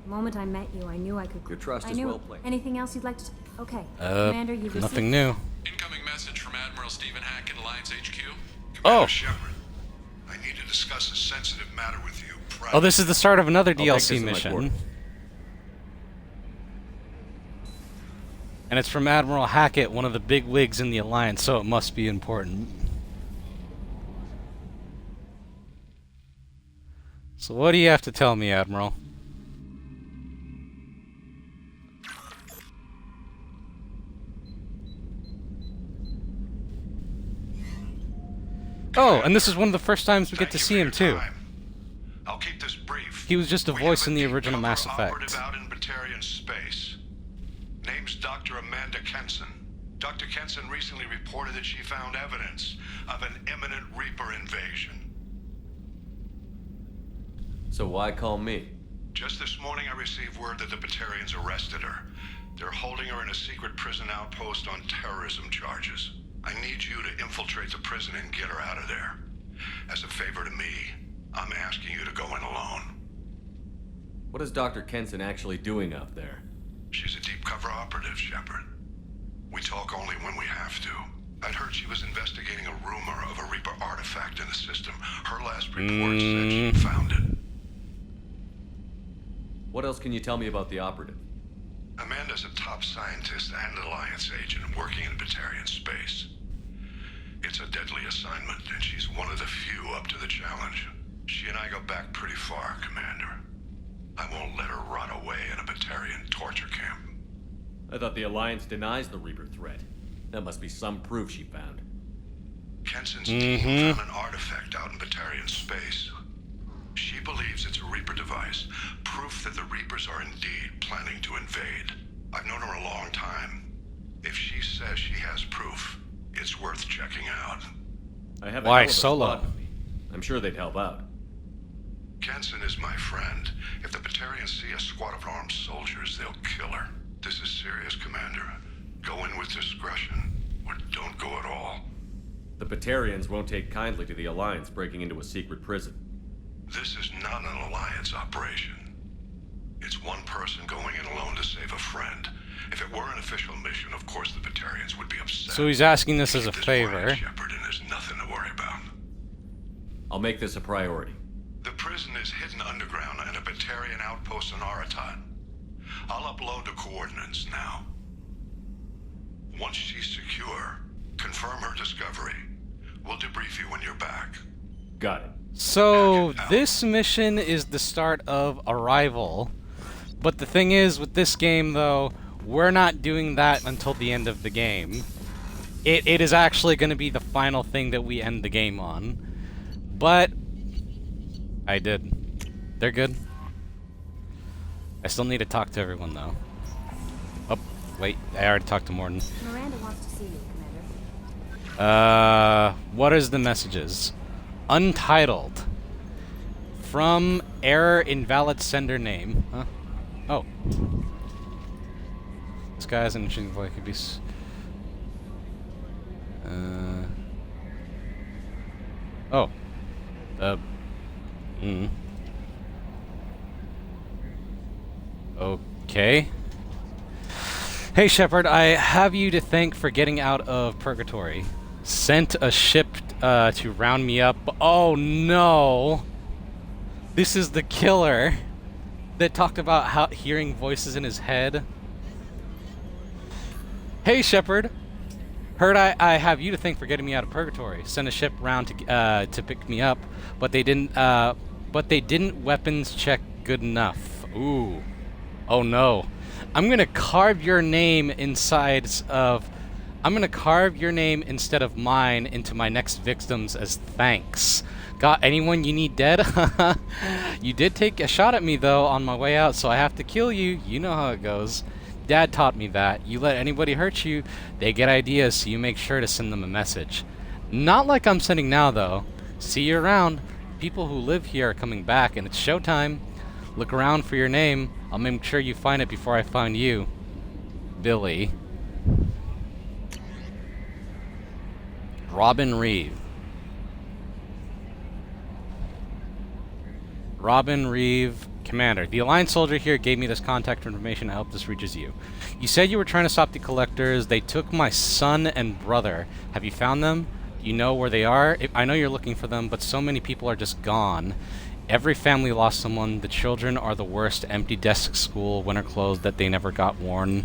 The moment I met you, I knew I could... Your trust I is knew well placed. Anything else you'd like to... Okay. Commander, you've nothing received... new. Incoming message from Admiral Stephen Hackett, Alliance HQ. Oh. Shepard, I need to discuss a sensitive matter with you Oh, this is the start of another I'll take this DLC in my mission. quarters. And it's from Admiral Hackett, one of the big wigs in the Alliance, so it must be important. So what do you have to tell me, Admiral? Oh, and this is one of the first times we get to see him, too. I'll keep this brief. He was just a voice in the original Mass Effect. Out in Batarian space. Name's Dr. Amanda Kenson. Dr. Kenson recently reported that she found evidence of an imminent Reaper invasion. So why call me? Just this morning I received word that the Batarians arrested her. They're holding her in a secret prison outpost on terrorism charges. I need you to infiltrate the prison and get her out of there. As a favor to me, I'm asking you to go in alone. What is Dr. Kenson actually doing out there? She's a deep cover operative, Shepard. We talk only when we have to. I'd heard she was investigating a rumor of a Reaper artifact in the system. Her last report said she found it. What else can you tell me about the operative? Amanda's a top scientist and Alliance agent working in Batarian space. It's a deadly assignment, and she's one of the few up to the challenge. She and I go back pretty far, Commander. I won't let her rot away in a Batarian torture camp. I thought the Alliance denies the Reaper threat. That must be some proof she found. Kenson's team found an artifact out in Batarian space. She believes it's a Reaper device, proof that the Reapers are indeed planning to invade. I've known her a long time. If she says she has proof, it's worth checking out. I have a Why hell of a Solo? squad with me. I'm sure they'd help out. Kenson is my friend. If the Batarians see a squad of armed soldiers, they'll kill her. This is serious, Commander. Go in with discretion, or don't go at all. The Batarians won't take kindly to the Alliance breaking into a secret prison. This is not an Alliance operation. It's one person going in alone to save a friend. If it were an official mission, of course the Batarians would be upset. So he's asking this as a favor. Shepard, and there's nothing to worry about. I'll make this a priority. The prison is hidden underground in a Batarian outpost on Aratat. I'll upload the coordinates now. Once she's secure, confirm her discovery. We'll debrief you when you're back. Got it. So this mission is the start of Arrival, but the thing is with this game though, we're not doing that until the end of the game. It is actually going to be the final thing that we end the game on. But I did. They're good. I still need to talk to everyone though. Oh, wait, I already talked to Mordin. Miranda wants to see you, Commander. What is the messages? Untitled. From error invalid sender name. Huh? Oh. This guy has an interesting voice. Could be. Oh. Okay. Hey Shepard, I have you to thank for getting out of Purgatory. Sent a ship to round me up. Oh no! This is the killer that talked about how hearing voices in his head. Hey Shepard, heard I have you to thank for getting me out of Purgatory. Sent a ship round to pick me up, but they didn't weapons check good enough. Ooh. Oh no. I'm gonna carve your name instead of mine into my next victims as thanks. Got anyone you need dead? You did take a shot at me though on my way out, so I have to kill you. You know how it goes. Dad taught me that. You let anybody hurt you, they get ideas, so you make sure to send them a message. Not like I'm sending now though. See you around. People who live here are coming back and it's showtime. Look around for your name. I'll make sure you find it before I find you. Billy. Robin Reeve. Robin Reeve, Commander. The Alliance soldier here gave me this contact information. I hope this reaches you. You said you were trying to stop the Collectors. They took my son and brother. Have you found them? Do you know where they are? I know you're looking for them, but so many people are just gone. Every family lost someone. The children are the worst. Empty desks, school, winter clothes that they never got worn.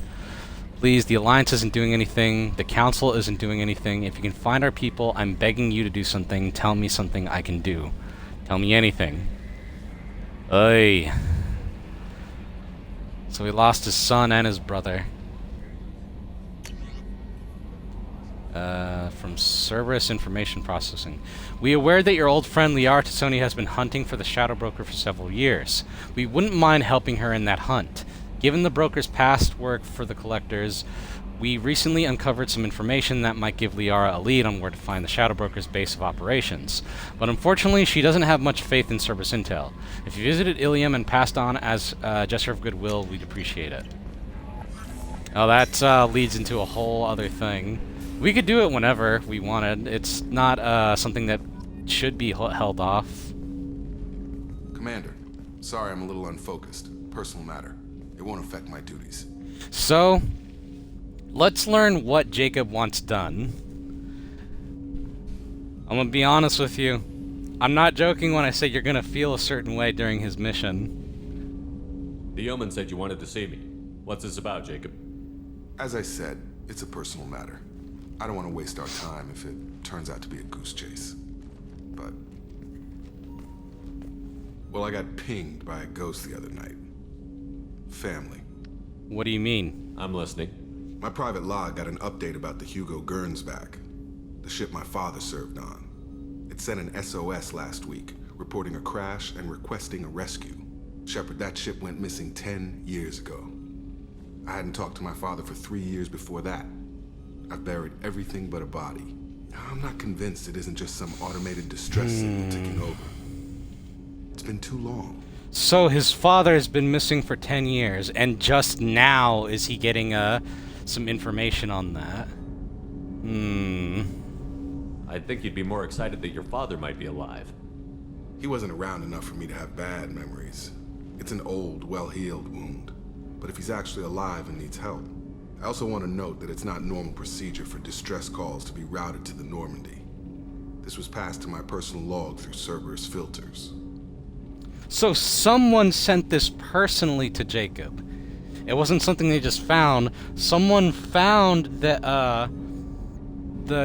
Please, the Alliance isn't doing anything. The Council isn't doing anything. If you can find our people, I'm begging you to do something. Tell me something I can do. Tell me anything. Oy. So he lost his son and his brother. From Cerberus Information Processing. We are aware that your old friend Liara Tassoni has been hunting for the Shadow Broker for several years. We wouldn't mind helping her in that hunt. Given the broker's past work for the Collectors, we recently uncovered some information that might give Liara a lead on where to find the Shadow Broker's base of operations. But unfortunately, she doesn't have much faith in Cerberus Intel. If you visited Ilium and passed on as a gesture of goodwill, we'd appreciate it. Oh, that leads into a whole other thing. We could do it whenever we wanted. It's not something that should be held off. Commander, sorry I'm a little unfocused. Personal matter. It won't affect my duties. So, let's learn what Jacob wants done. I'm gonna be honest with you. I'm not joking when I say you're gonna feel a certain way during his mission. The yeoman said you wanted to see me. What's this about, Jacob? As I said, it's a personal matter. I don't want to waste our time if it turns out to be a goose chase. But... well, I got pinged by a ghost the other night. Family. What do you mean? I'm listening. My private log got an update about the Hugo Gernsback, the ship my father served on. It sent an SOS last week, reporting a crash and requesting a rescue. Shepard, that ship went missing 10 years ago. I hadn't talked to my father for 3 years before that. I've buried everything but a body. I'm not convinced it isn't just some automated distress signal ticking over. It's been too long. So his father has been missing for 10 years, and just now is he getting some information on that? I'd think you'd be more excited that your father might be alive. He wasn't around enough for me to have bad memories. It's an old, well-healed wound. But if he's actually alive and needs help, I also want to note that it's not normal procedure for distress calls to be routed to the Normandy. This was passed to my personal log through Cerberus filters. So someone sent this personally to Jacob. It wasn't something they just found. Someone found the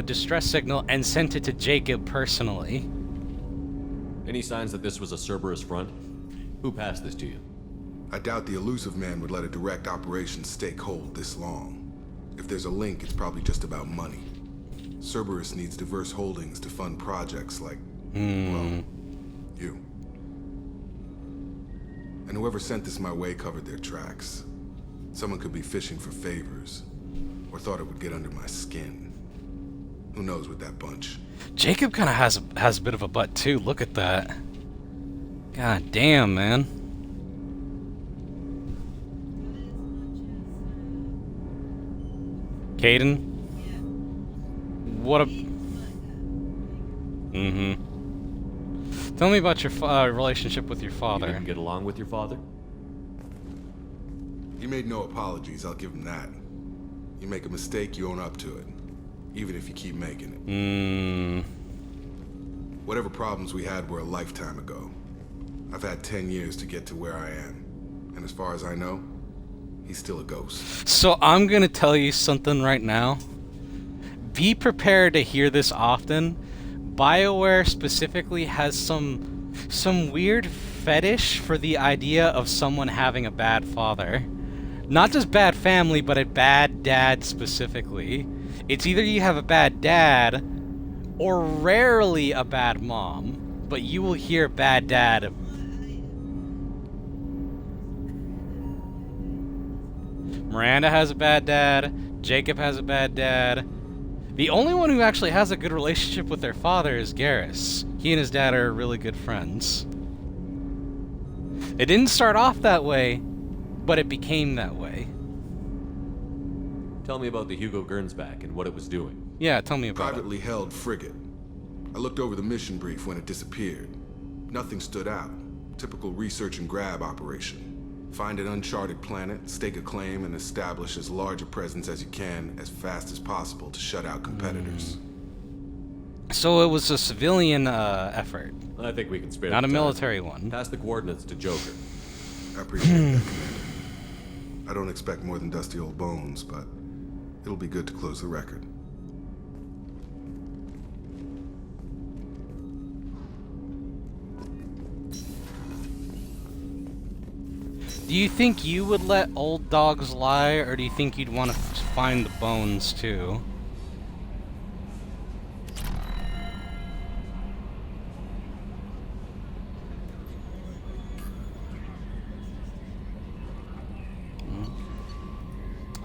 distress signal and sent it to Jacob personally. Any signs that this was a Cerberus front? Who passed this to you? I doubt the elusive man would let a direct operations stake hold this long. If there's a link, it's probably just about money. Cerberus needs diverse holdings to fund projects like, well, you. And whoever sent this my way covered their tracks. Someone could be fishing for favors, or thought it would get under my skin. Who knows with that bunch? Jacob kind of has a bit of a butt too. Look at that. God damn, man. Kaidan? What a... Tell me about your relationship with your father. You didn't get along with your father? He made no apologies, I'll give him that. You make a mistake, you own up to it. Even if you keep making it. Whatever problems we had were a lifetime ago. I've had 10 years to get to where I am. And as far as I know, he's still a ghost. So I'm gonna tell you something right now. Be prepared to hear this often. BioWare specifically has some weird fetish for the idea of someone having a bad father. Not just bad family, but a bad dad specifically. It's either you have a bad dad, or rarely a bad mom, but you will hear bad dad. Miranda has a bad dad. Jacob has a bad dad. The only one who actually has a good relationship with their father is Garrus. He and his dad are really good friends. It didn't start off that way, but it became that way. Tell me about the Hugo Gernsback and what it was doing. Yeah, tell me about Privately held frigate. I looked over the mission brief when it disappeared. Nothing stood out. Typical research and grab operation. Find an uncharted planet, stake a claim, and establish as large a presence as you can as fast as possible to shut out competitors. So it was a civilian effort. I think we can spare Not the a time. military one. Pass the coordinates to Joker. I appreciate that, Commander. I don't expect more than dusty old bones, but it'll be good to close the record. Do you think you would let old dogs lie, or do you think you'd want to find the bones too?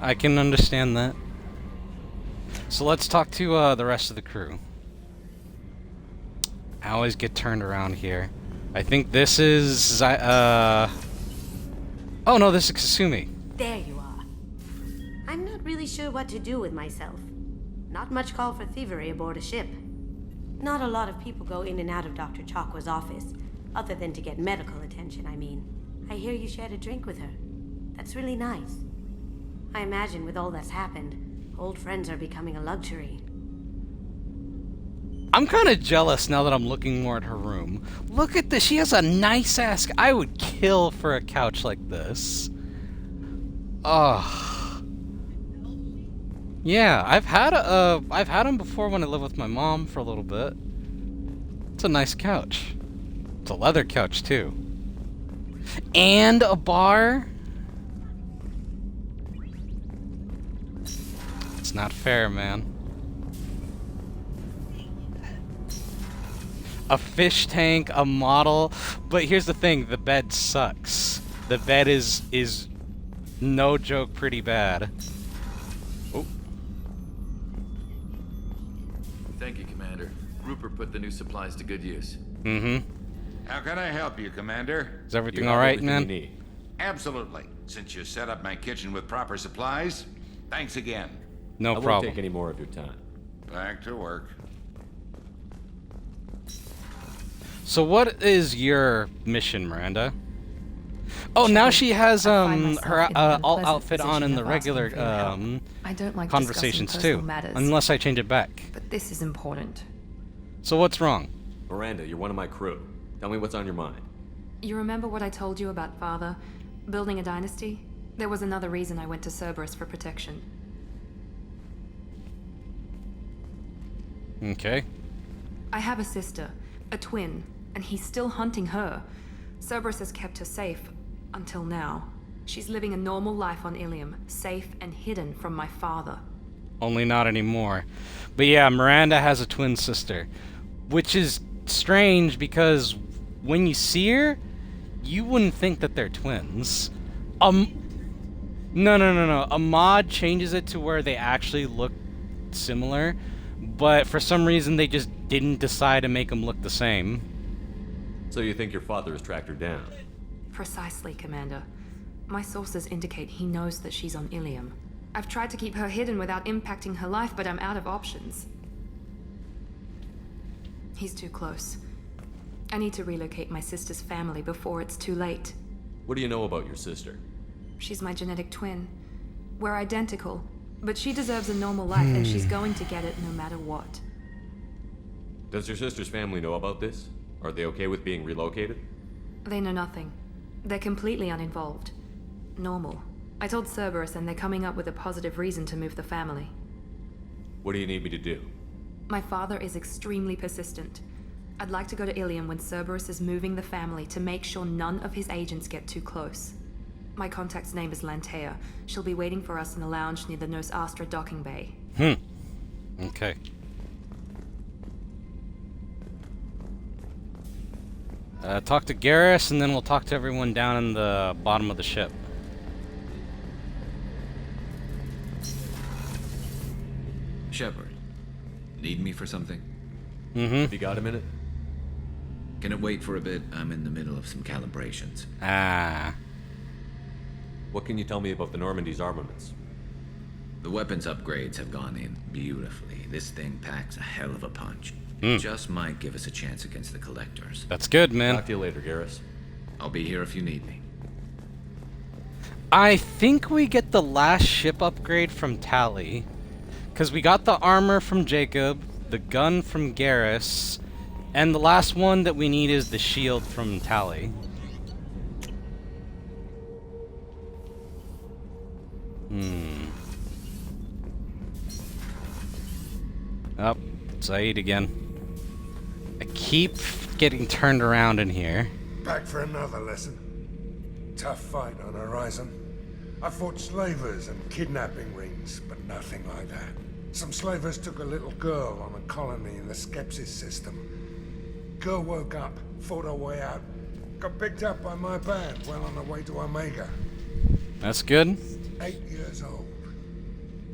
I can understand that. So let's talk to the rest of the crew. I always get turned around here. I think this is oh no, this is Kasumi. There you are. I'm not really sure what to do with myself. Not much call for thievery aboard a ship. Not a lot of people go in and out of Dr. Chakwa's office, other than to get medical attention, I mean. I hear you shared a drink with her. That's really nice. I imagine with all that's happened, old friends are becoming a luxury. I'm kind of jealous now that I'm looking more at her room. Look at this. She has a nice ass. I would kill for a couch like this. Oh. Yeah, I've had them before when I lived with my mom for a little bit. It's a nice couch. It's a leather couch too. And a bar. It's not fair, man. A fish tank, a model, but here's the thing, the bed sucks. The bed is no joke pretty bad. Oh. Thank you, Commander. Rupert put the new supplies to good use. Mm-hmm. How can I help you, Commander? Is everything alright, man? Absolutely. Since you set up my kitchen with proper supplies, thanks again. No I problem. won't take any more of your time. Back to work. So what is your mission, Miranda? Oh, now she has her alt outfit on in the regular I don't like conversations discussing personal too, matters, unless I change it back. but this is important. So what's wrong? Miranda, you're one of my crew. Tell me what's on your mind. You remember what I told you about Father? Building a dynasty? There was another reason I went to Cerberus for protection. Okay. I have a sister, a twin, and he's still hunting her. Cerberus has kept her safe, until now. She's living a normal life on Ilium, safe and hidden from my father. Only not anymore. But yeah, Miranda has a twin sister, which is strange because when you see her, you wouldn't think that they're twins. No. A mod changes it to where they actually look similar, but for some reason they just didn't decide to make them look the same. So you think your father has tracked her down? Precisely, Commander. My sources indicate he knows that she's on Ilium. I've tried to keep her hidden without impacting her life, but I'm out of options. He's too close. I need to relocate my sister's family before it's too late. What do you know about your sister? She's my genetic twin. We're identical, but she deserves a normal life, and she's going to get it no matter what. Does your sister's family know about this? Are they okay with being relocated? They know nothing. They're completely uninvolved. Normal. I told Cerberus, and they're coming up with a positive reason to move the family. What do you need me to do? My father is extremely persistent. I'd like to go to Ilium when Cerberus is moving the family to make sure none of his agents get too close. My contact's name is Lantea. She'll be waiting for us in a lounge near the Nos Astra docking bay. Okay. Talk to Garrus, and then we'll talk to everyone down in the bottom of the ship. Shepard, need me for something? Mm-hmm. You got a minute? Can it wait for a bit? I'm in the middle of some calibrations. Ah. What can you tell me about the Normandy's armaments? The weapons upgrades have gone in beautifully. This thing packs a hell of a punch. Mm. It just might give us a chance against the Collectors. That's good, man. Talk to you later, Garrus. I'll be here if you need me. I think we get the last ship upgrade from Tali. Because we got the armor from Jacob. the gun from Garrus, and the last one that we need is the shield from Tali. Oh, Zaid again. I keep getting turned around in here. Back for another lesson. Tough fight on Horizon. I fought slavers and kidnapping rings, but nothing like that. Some slavers took a little girl on a colony in the Skepsis system. Girl woke up, fought her way out, got picked up by my band well on her way to Omega. That's good. 8 years old.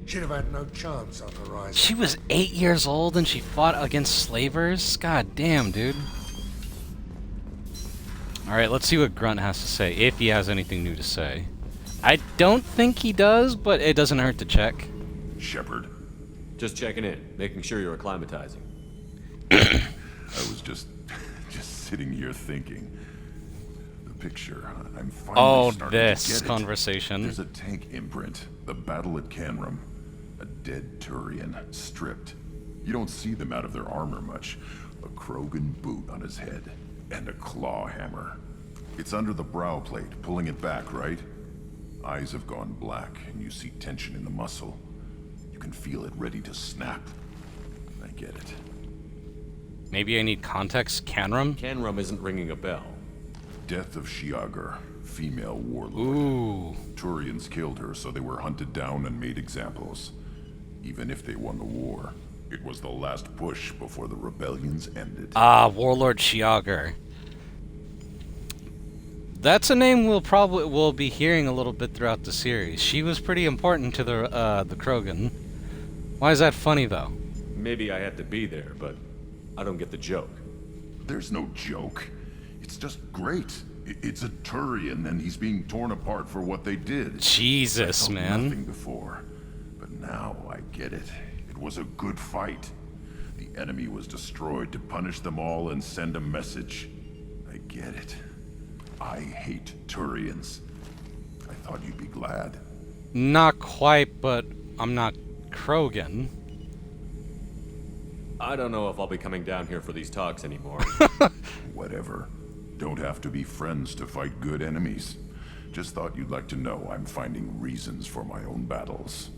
She'd have had no chance on Horizon. She was 8 years old and she fought against slavers? God damn, dude. Alright, let's see what Grunt has to say, if he has anything new to say. I don't think he does, but it doesn't hurt to check. Shepard. Just checking in, making sure you're acclimatizing. I was just sitting here thinking. The picture, I'm finally starting to this get it. conversation. There's a tank imprint, the battle at Canrum. A dead Turian, stripped. You don't see them out of their armor much. A Krogan boot on his head, and a claw hammer. It's under the brow plate, pulling it back, right? Eyes have gone black, and you see tension in the muscle. You can feel it ready to snap. I get it. Maybe I need context. Canrum? Canrum isn't ringing a bell. Death of Shiagar, female warlord. Ooh. Turians killed her, so they were hunted down and made examples. Even if they won the war, it was the last push before the rebellions ended. Ah, Warlord Shiagar. That's a name we'll be hearing a little bit throughout the series. She was pretty important to the Krogan. Why is that funny, though? Maybe I had to be there, but I don't get the joke. There's no joke. It's just great. It's a Turian, and he's being torn apart for what they did. Jesus, I felt man. Nothing before, but now I get it. It was a good fight. The enemy was destroyed to punish them all and send a message. I get it. I hate Turians. I thought you'd be glad. Not quite, but I'm not Krogan. I don't know if I'll be coming down here for these talks anymore. Whatever. Don't have to be friends to fight good enemies. Just thought you'd like to know I'm finding reasons for my own battles.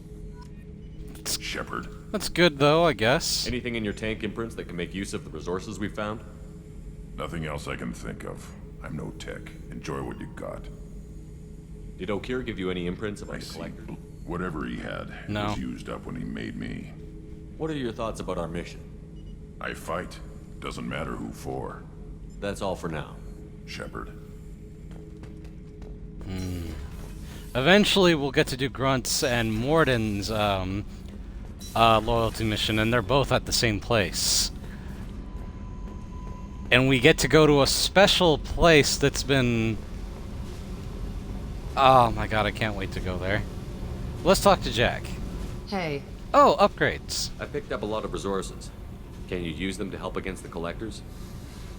Shepard. That's good, though, I guess. Anything in your tank imprints that can make use of the resources we found? Nothing else I can think of. I'm no tech. Enjoy what you got. Did Okir give you any imprints about the collector? Whatever he had was used up when he made me. What are your thoughts about our mission? I fight. Doesn't matter who for. That's all for now. Shepard. Eventually, we'll get to do Grunt's and Morden's loyalty mission, and they're both at the same place. And we get to go to a special place that's been... Oh my god, I can't wait to go there. Let's talk to Jack. Hey. Oh, upgrades. I picked up a lot of resources. Can you use them to help against the collectors?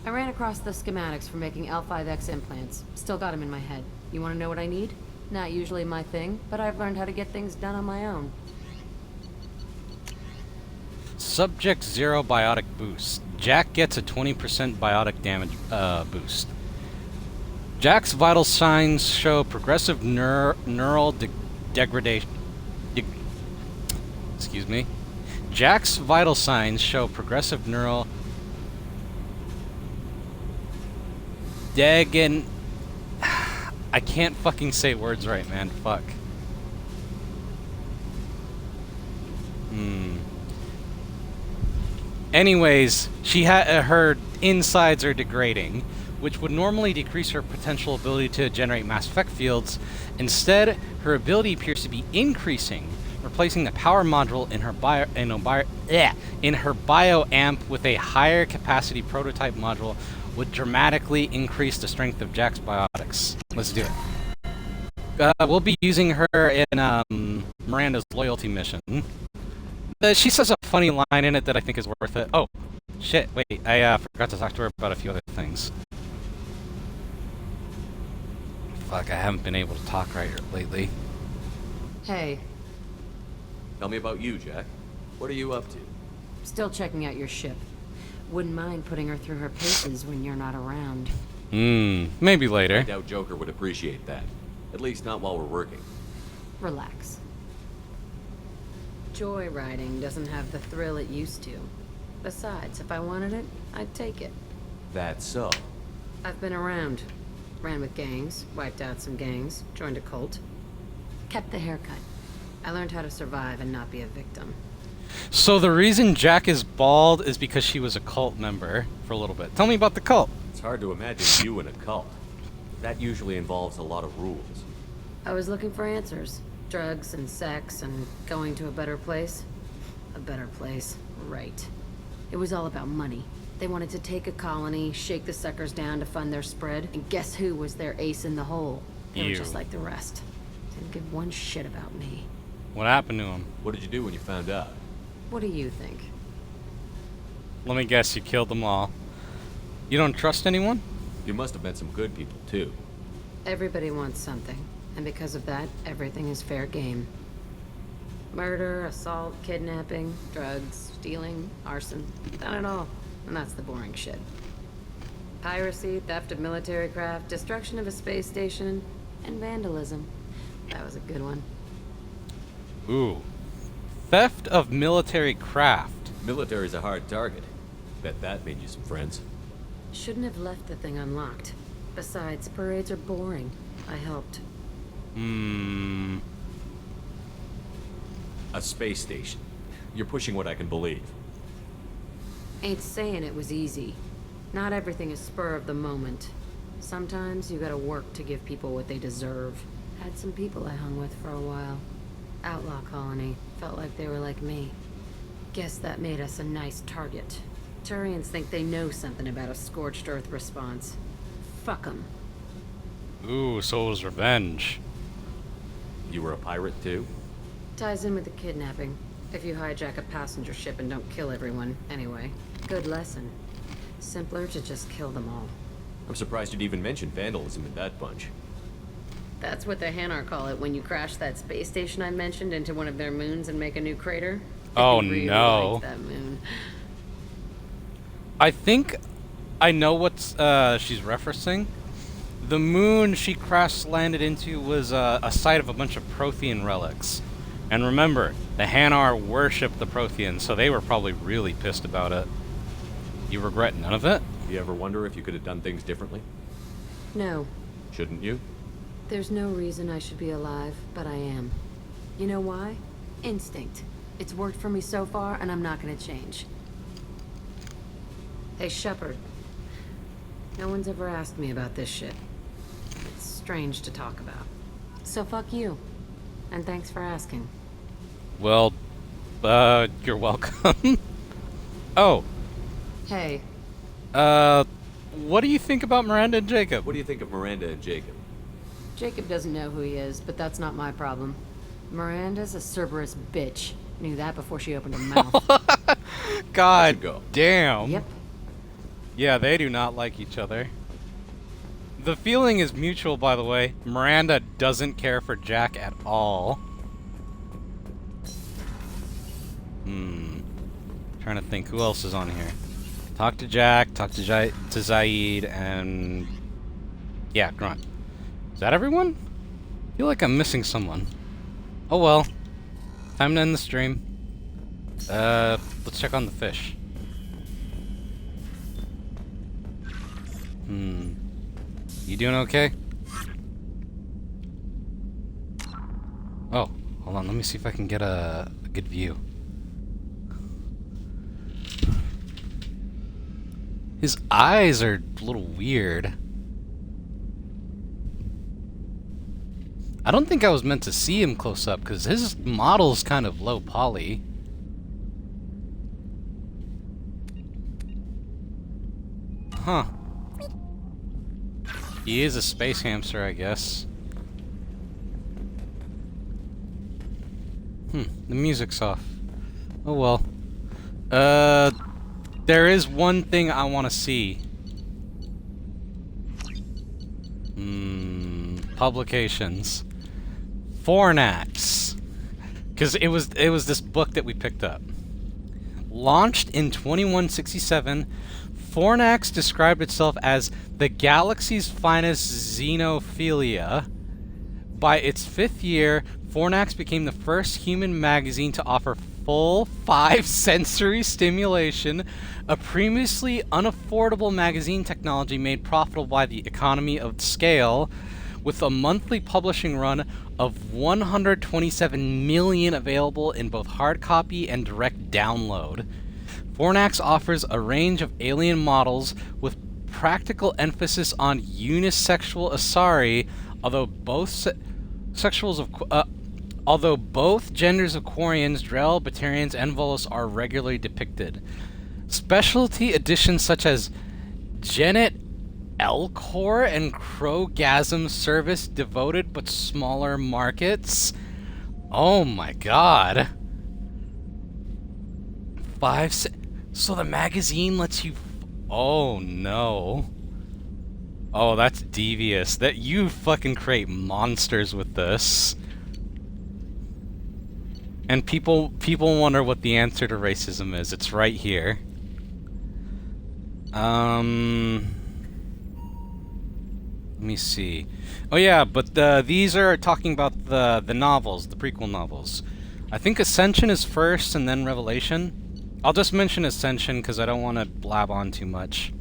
I ran across the schematics for making L5X implants. Still got them in my head. You want to know what I need? Not usually my thing, but I've learned how to get things done on my own. Subject 0 biotic boost. Jack gets a 20% biotic damage boost. Jack's vital signs show progressive neural degradation. Excuse me. Jack's vital signs show progressive neural I can't fucking say words right, man. Fuck. Anyways, she her insides are degrading, which would normally decrease her potential ability to generate mass effect fields. Instead, her ability appears to be increasing, replacing the power module in her bio amp with a higher capacity prototype module would dramatically increase the strength of Jack's biotics. Let's do it. We'll be using her in Miranda's loyalty mission. She says a funny line in it that I think is worth it. Oh, shit, wait, I forgot to talk to her about a few other things. Fuck, I haven't been able to talk right lately. Hey. Tell me about you, Jack. What are you up to? Still checking out your ship. Wouldn't mind putting her through her paces when you're not around. Maybe later. I doubt Joker would appreciate that. At least not while we're working. Relax. Joyriding doesn't have the thrill it used to. Besides, if I wanted it, I'd take it. That's so. I've been around. Ran with gangs, wiped out some gangs, joined a cult. Kept the haircut. I learned how to survive and not be a victim. So the reason Jack is bald is because she was a cult member for a little bit. Tell me about the cult. It's hard to imagine you in a cult. That usually involves a lot of rules. I was looking for answers. Drugs and sex and going to a better place. A better place, right. It was all about money. They wanted to take a colony, shake the suckers down to fund their spread, and guess who was their ace in the hole? They were just like the rest. Didn't give one shit about me. What happened to him? What did you do when you found out? What do you think? Let me guess, you killed them all. You don't trust anyone? You must have met some good people, too. Everybody wants something, and because of that, everything is fair game. Murder, assault, kidnapping, drugs, stealing, arson, done it all. And that's the boring shit. Piracy, theft of military craft, destruction of a space station, and vandalism. That was a good one. Ooh. Theft of military craft. Military's a hard target. Bet that made you some friends. Shouldn't have left the thing unlocked. Besides, parades are boring. I helped. A space station. You're pushing what I can believe. Ain't saying it was easy. Not everything is spur of the moment. Sometimes you gotta work to give people what they deserve. Had some people I hung with for a while. Outlaw colony. Felt like they were like me. Guess that made us a nice target. Turians think they know something about a scorched earth response. Fuck 'em. Ooh, so it was revenge. You were a pirate too? Ties in with the kidnapping. If you hijack a passenger ship and don't kill everyone, anyway. Good lesson. Simpler to just kill them all. I'm surprised you'd even mention vandalism in that bunch. That's what the Hanar call it when you crash that space station I mentioned into one of their moons and make a new crater. Oh They really no. liked that moon. I think I know what she's referencing. The moon she crash landed into was a site of a bunch of Prothean relics. And remember, the Hanar worshipped the Protheans, so they were probably really pissed about it. You regret none of it? You ever wonder if you could have done things differently? No. Shouldn't you? There's no reason I should be alive, but I am. You know why? Instinct. It's worked for me so far, and I'm not gonna change. Hey, Shepard. No one's ever asked me about this shit. It's strange to talk about. So fuck you. And thanks for asking. Well, you're welcome. Oh. Hey. What do you think about Miranda and Jacob? What do you think of Miranda and Jacob? Jacob doesn't know who he is, but that's not my problem. Miranda's a Cerberus bitch. Knew that before she opened her mouth. God damn. Yep. Yeah, they do not like each other. The feeling is mutual, by the way. Miranda doesn't care for Jack at all. Trying to think who else is on here. Talk to Jack, talk to Zaid, and yeah, Grunt. Is that everyone? I feel like I'm missing someone. Oh well. Time to end the stream. Let's check on the fish. You doing okay? Oh, hold on. Let me see if I can get a good view. His eyes are a little weird. I don't think I was meant to see him close up because his model's kind of low poly. Huh. He is a space hamster, I guess. The music's off. Oh well. There is one thing I want to see. Publications. Fornax. Because it was this book that we picked up. Launched in 2167, Fornax described itself as the galaxy's finest xenophilia. By its 5th year, Fornax became the first human magazine to offer full 5-sensory stimulation, a previously unaffordable magazine technology made profitable by the economy of scale, with a monthly publishing run of 127 million available in both hard copy and direct download. Fornax offers a range of alien models with practical emphasis on unisexual Asari, although both genders of Quarians, Drell, Batarians, and Volos are regularly depicted. Specialty editions such as Genet Elcor and Krogasm service devoted but smaller markets. Oh my god. So the magazine lets you... Oh no. Oh, that's devious. That you fucking create monsters with this. And people wonder what the answer to racism is. It's right here. Let me see. Oh yeah, but these are talking about the novels, the prequel novels. I think Ascension is first and then Revelation. I'll just mention Ascension because I don't want to blab on too much.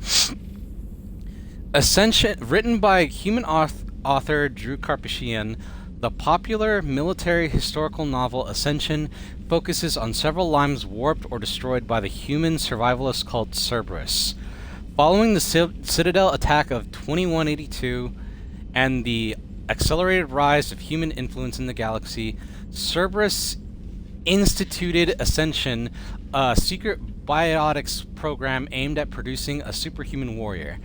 Ascension, written by human author Drew Karpyshyn, the popular military historical novel Ascension focuses on several lives warped or destroyed by the human survivalist cult Cerberus. Following the Citadel attack of 2182 and the accelerated rise of human influence in the galaxy, Cerberus instituted Ascension, a secret biotics program aimed at producing a superhuman warrior.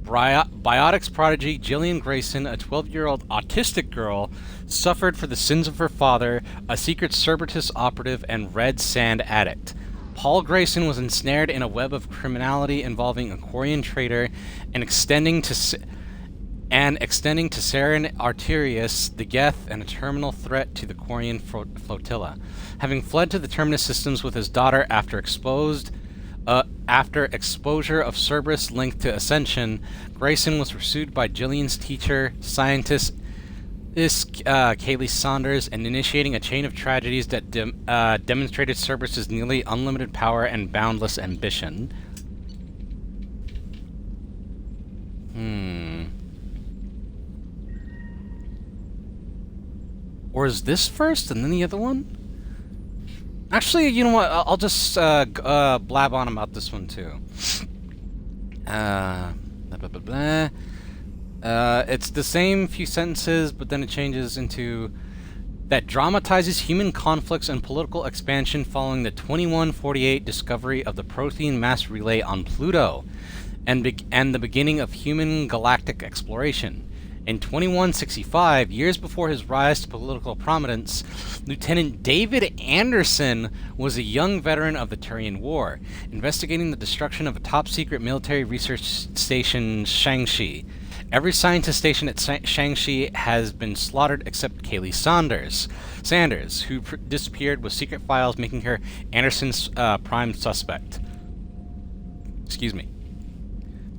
Biotics prodigy Jillian Grayson, a 12-year-old autistic girl, suffered for the sins of her father, a secret Cerberus operative and red sand addict. Paul Grayson was ensnared in a web of criminality involving a Quarian traitor and extending to Saren Arterius, the Geth, and a terminal threat to the Quarian flotilla. Having fled to the Terminus systems with his daughter after exposure of Cerberus linked to Ascension, Grayson was pursued by Jillian's teacher, scientist Kaylee Saunders, and initiating a chain of tragedies that demonstrated Cerberus's nearly unlimited power and boundless ambition. Or is this first and then the other one? Actually, you know what? I'll just blab on about this one too. It's the same few sentences, but then it changes into that dramatizes human conflicts and political expansion following the 2148 discovery of the Prothean mass relay on Pluto, and the beginning of human galactic exploration. In 2165, years before his rise to political prominence, Lieutenant David Anderson was a young veteran of the Turian War, investigating the destruction of a top-secret military research station, Shang-Chi. Every scientist stationed at Shang-Chi has been slaughtered except Kaylee Sanders, who disappeared with secret files, making her Anderson's prime suspect. Excuse me.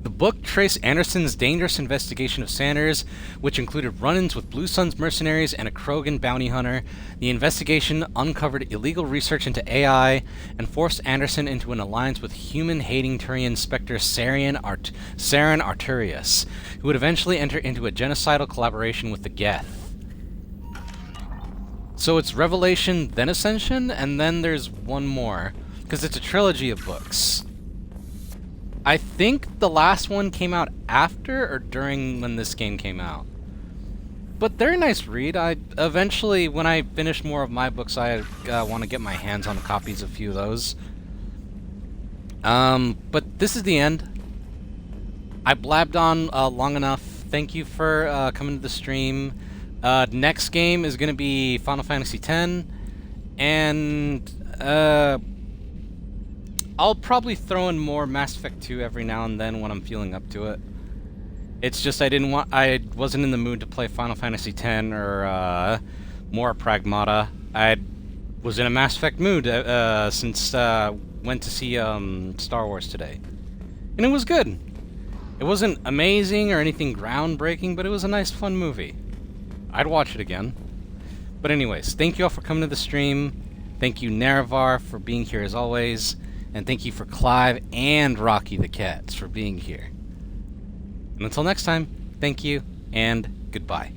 The book traced Anderson's dangerous investigation of Sanders, which included run-ins with Blue Sun's mercenaries and a Krogan bounty hunter. The investigation uncovered illegal research into AI and forced Anderson into an alliance with human-hating Turian Spectre Saren Arterius, who would eventually enter into a genocidal collaboration with the Geth. So it's Revelation, then Ascension, and then there's one more, because it's a trilogy of books. I think the last one came out after or during when this game came out. But they're a nice read. Eventually, when I finish more of my books, I want to get my hands on copies of a few of those. But this is the end. I blabbed on long enough. Thank you for coming to the stream. Next game is going to be Final Fantasy X. And I'll probably throw in more Mass Effect 2 every now and then when I'm feeling up to it. It's just I wasn't in the mood to play Final Fantasy X or more Pragmata. was in a Mass Effect mood since went to see Star Wars today. And it was good. It wasn't amazing or anything groundbreaking, but it was a nice, fun movie. I'd watch it again. But anyways, thank you all for coming to the stream. Thank you, Nerevar, for being here as always. And thank you for Clive and Rocky the Cats for being here. And until next time, thank you and goodbye.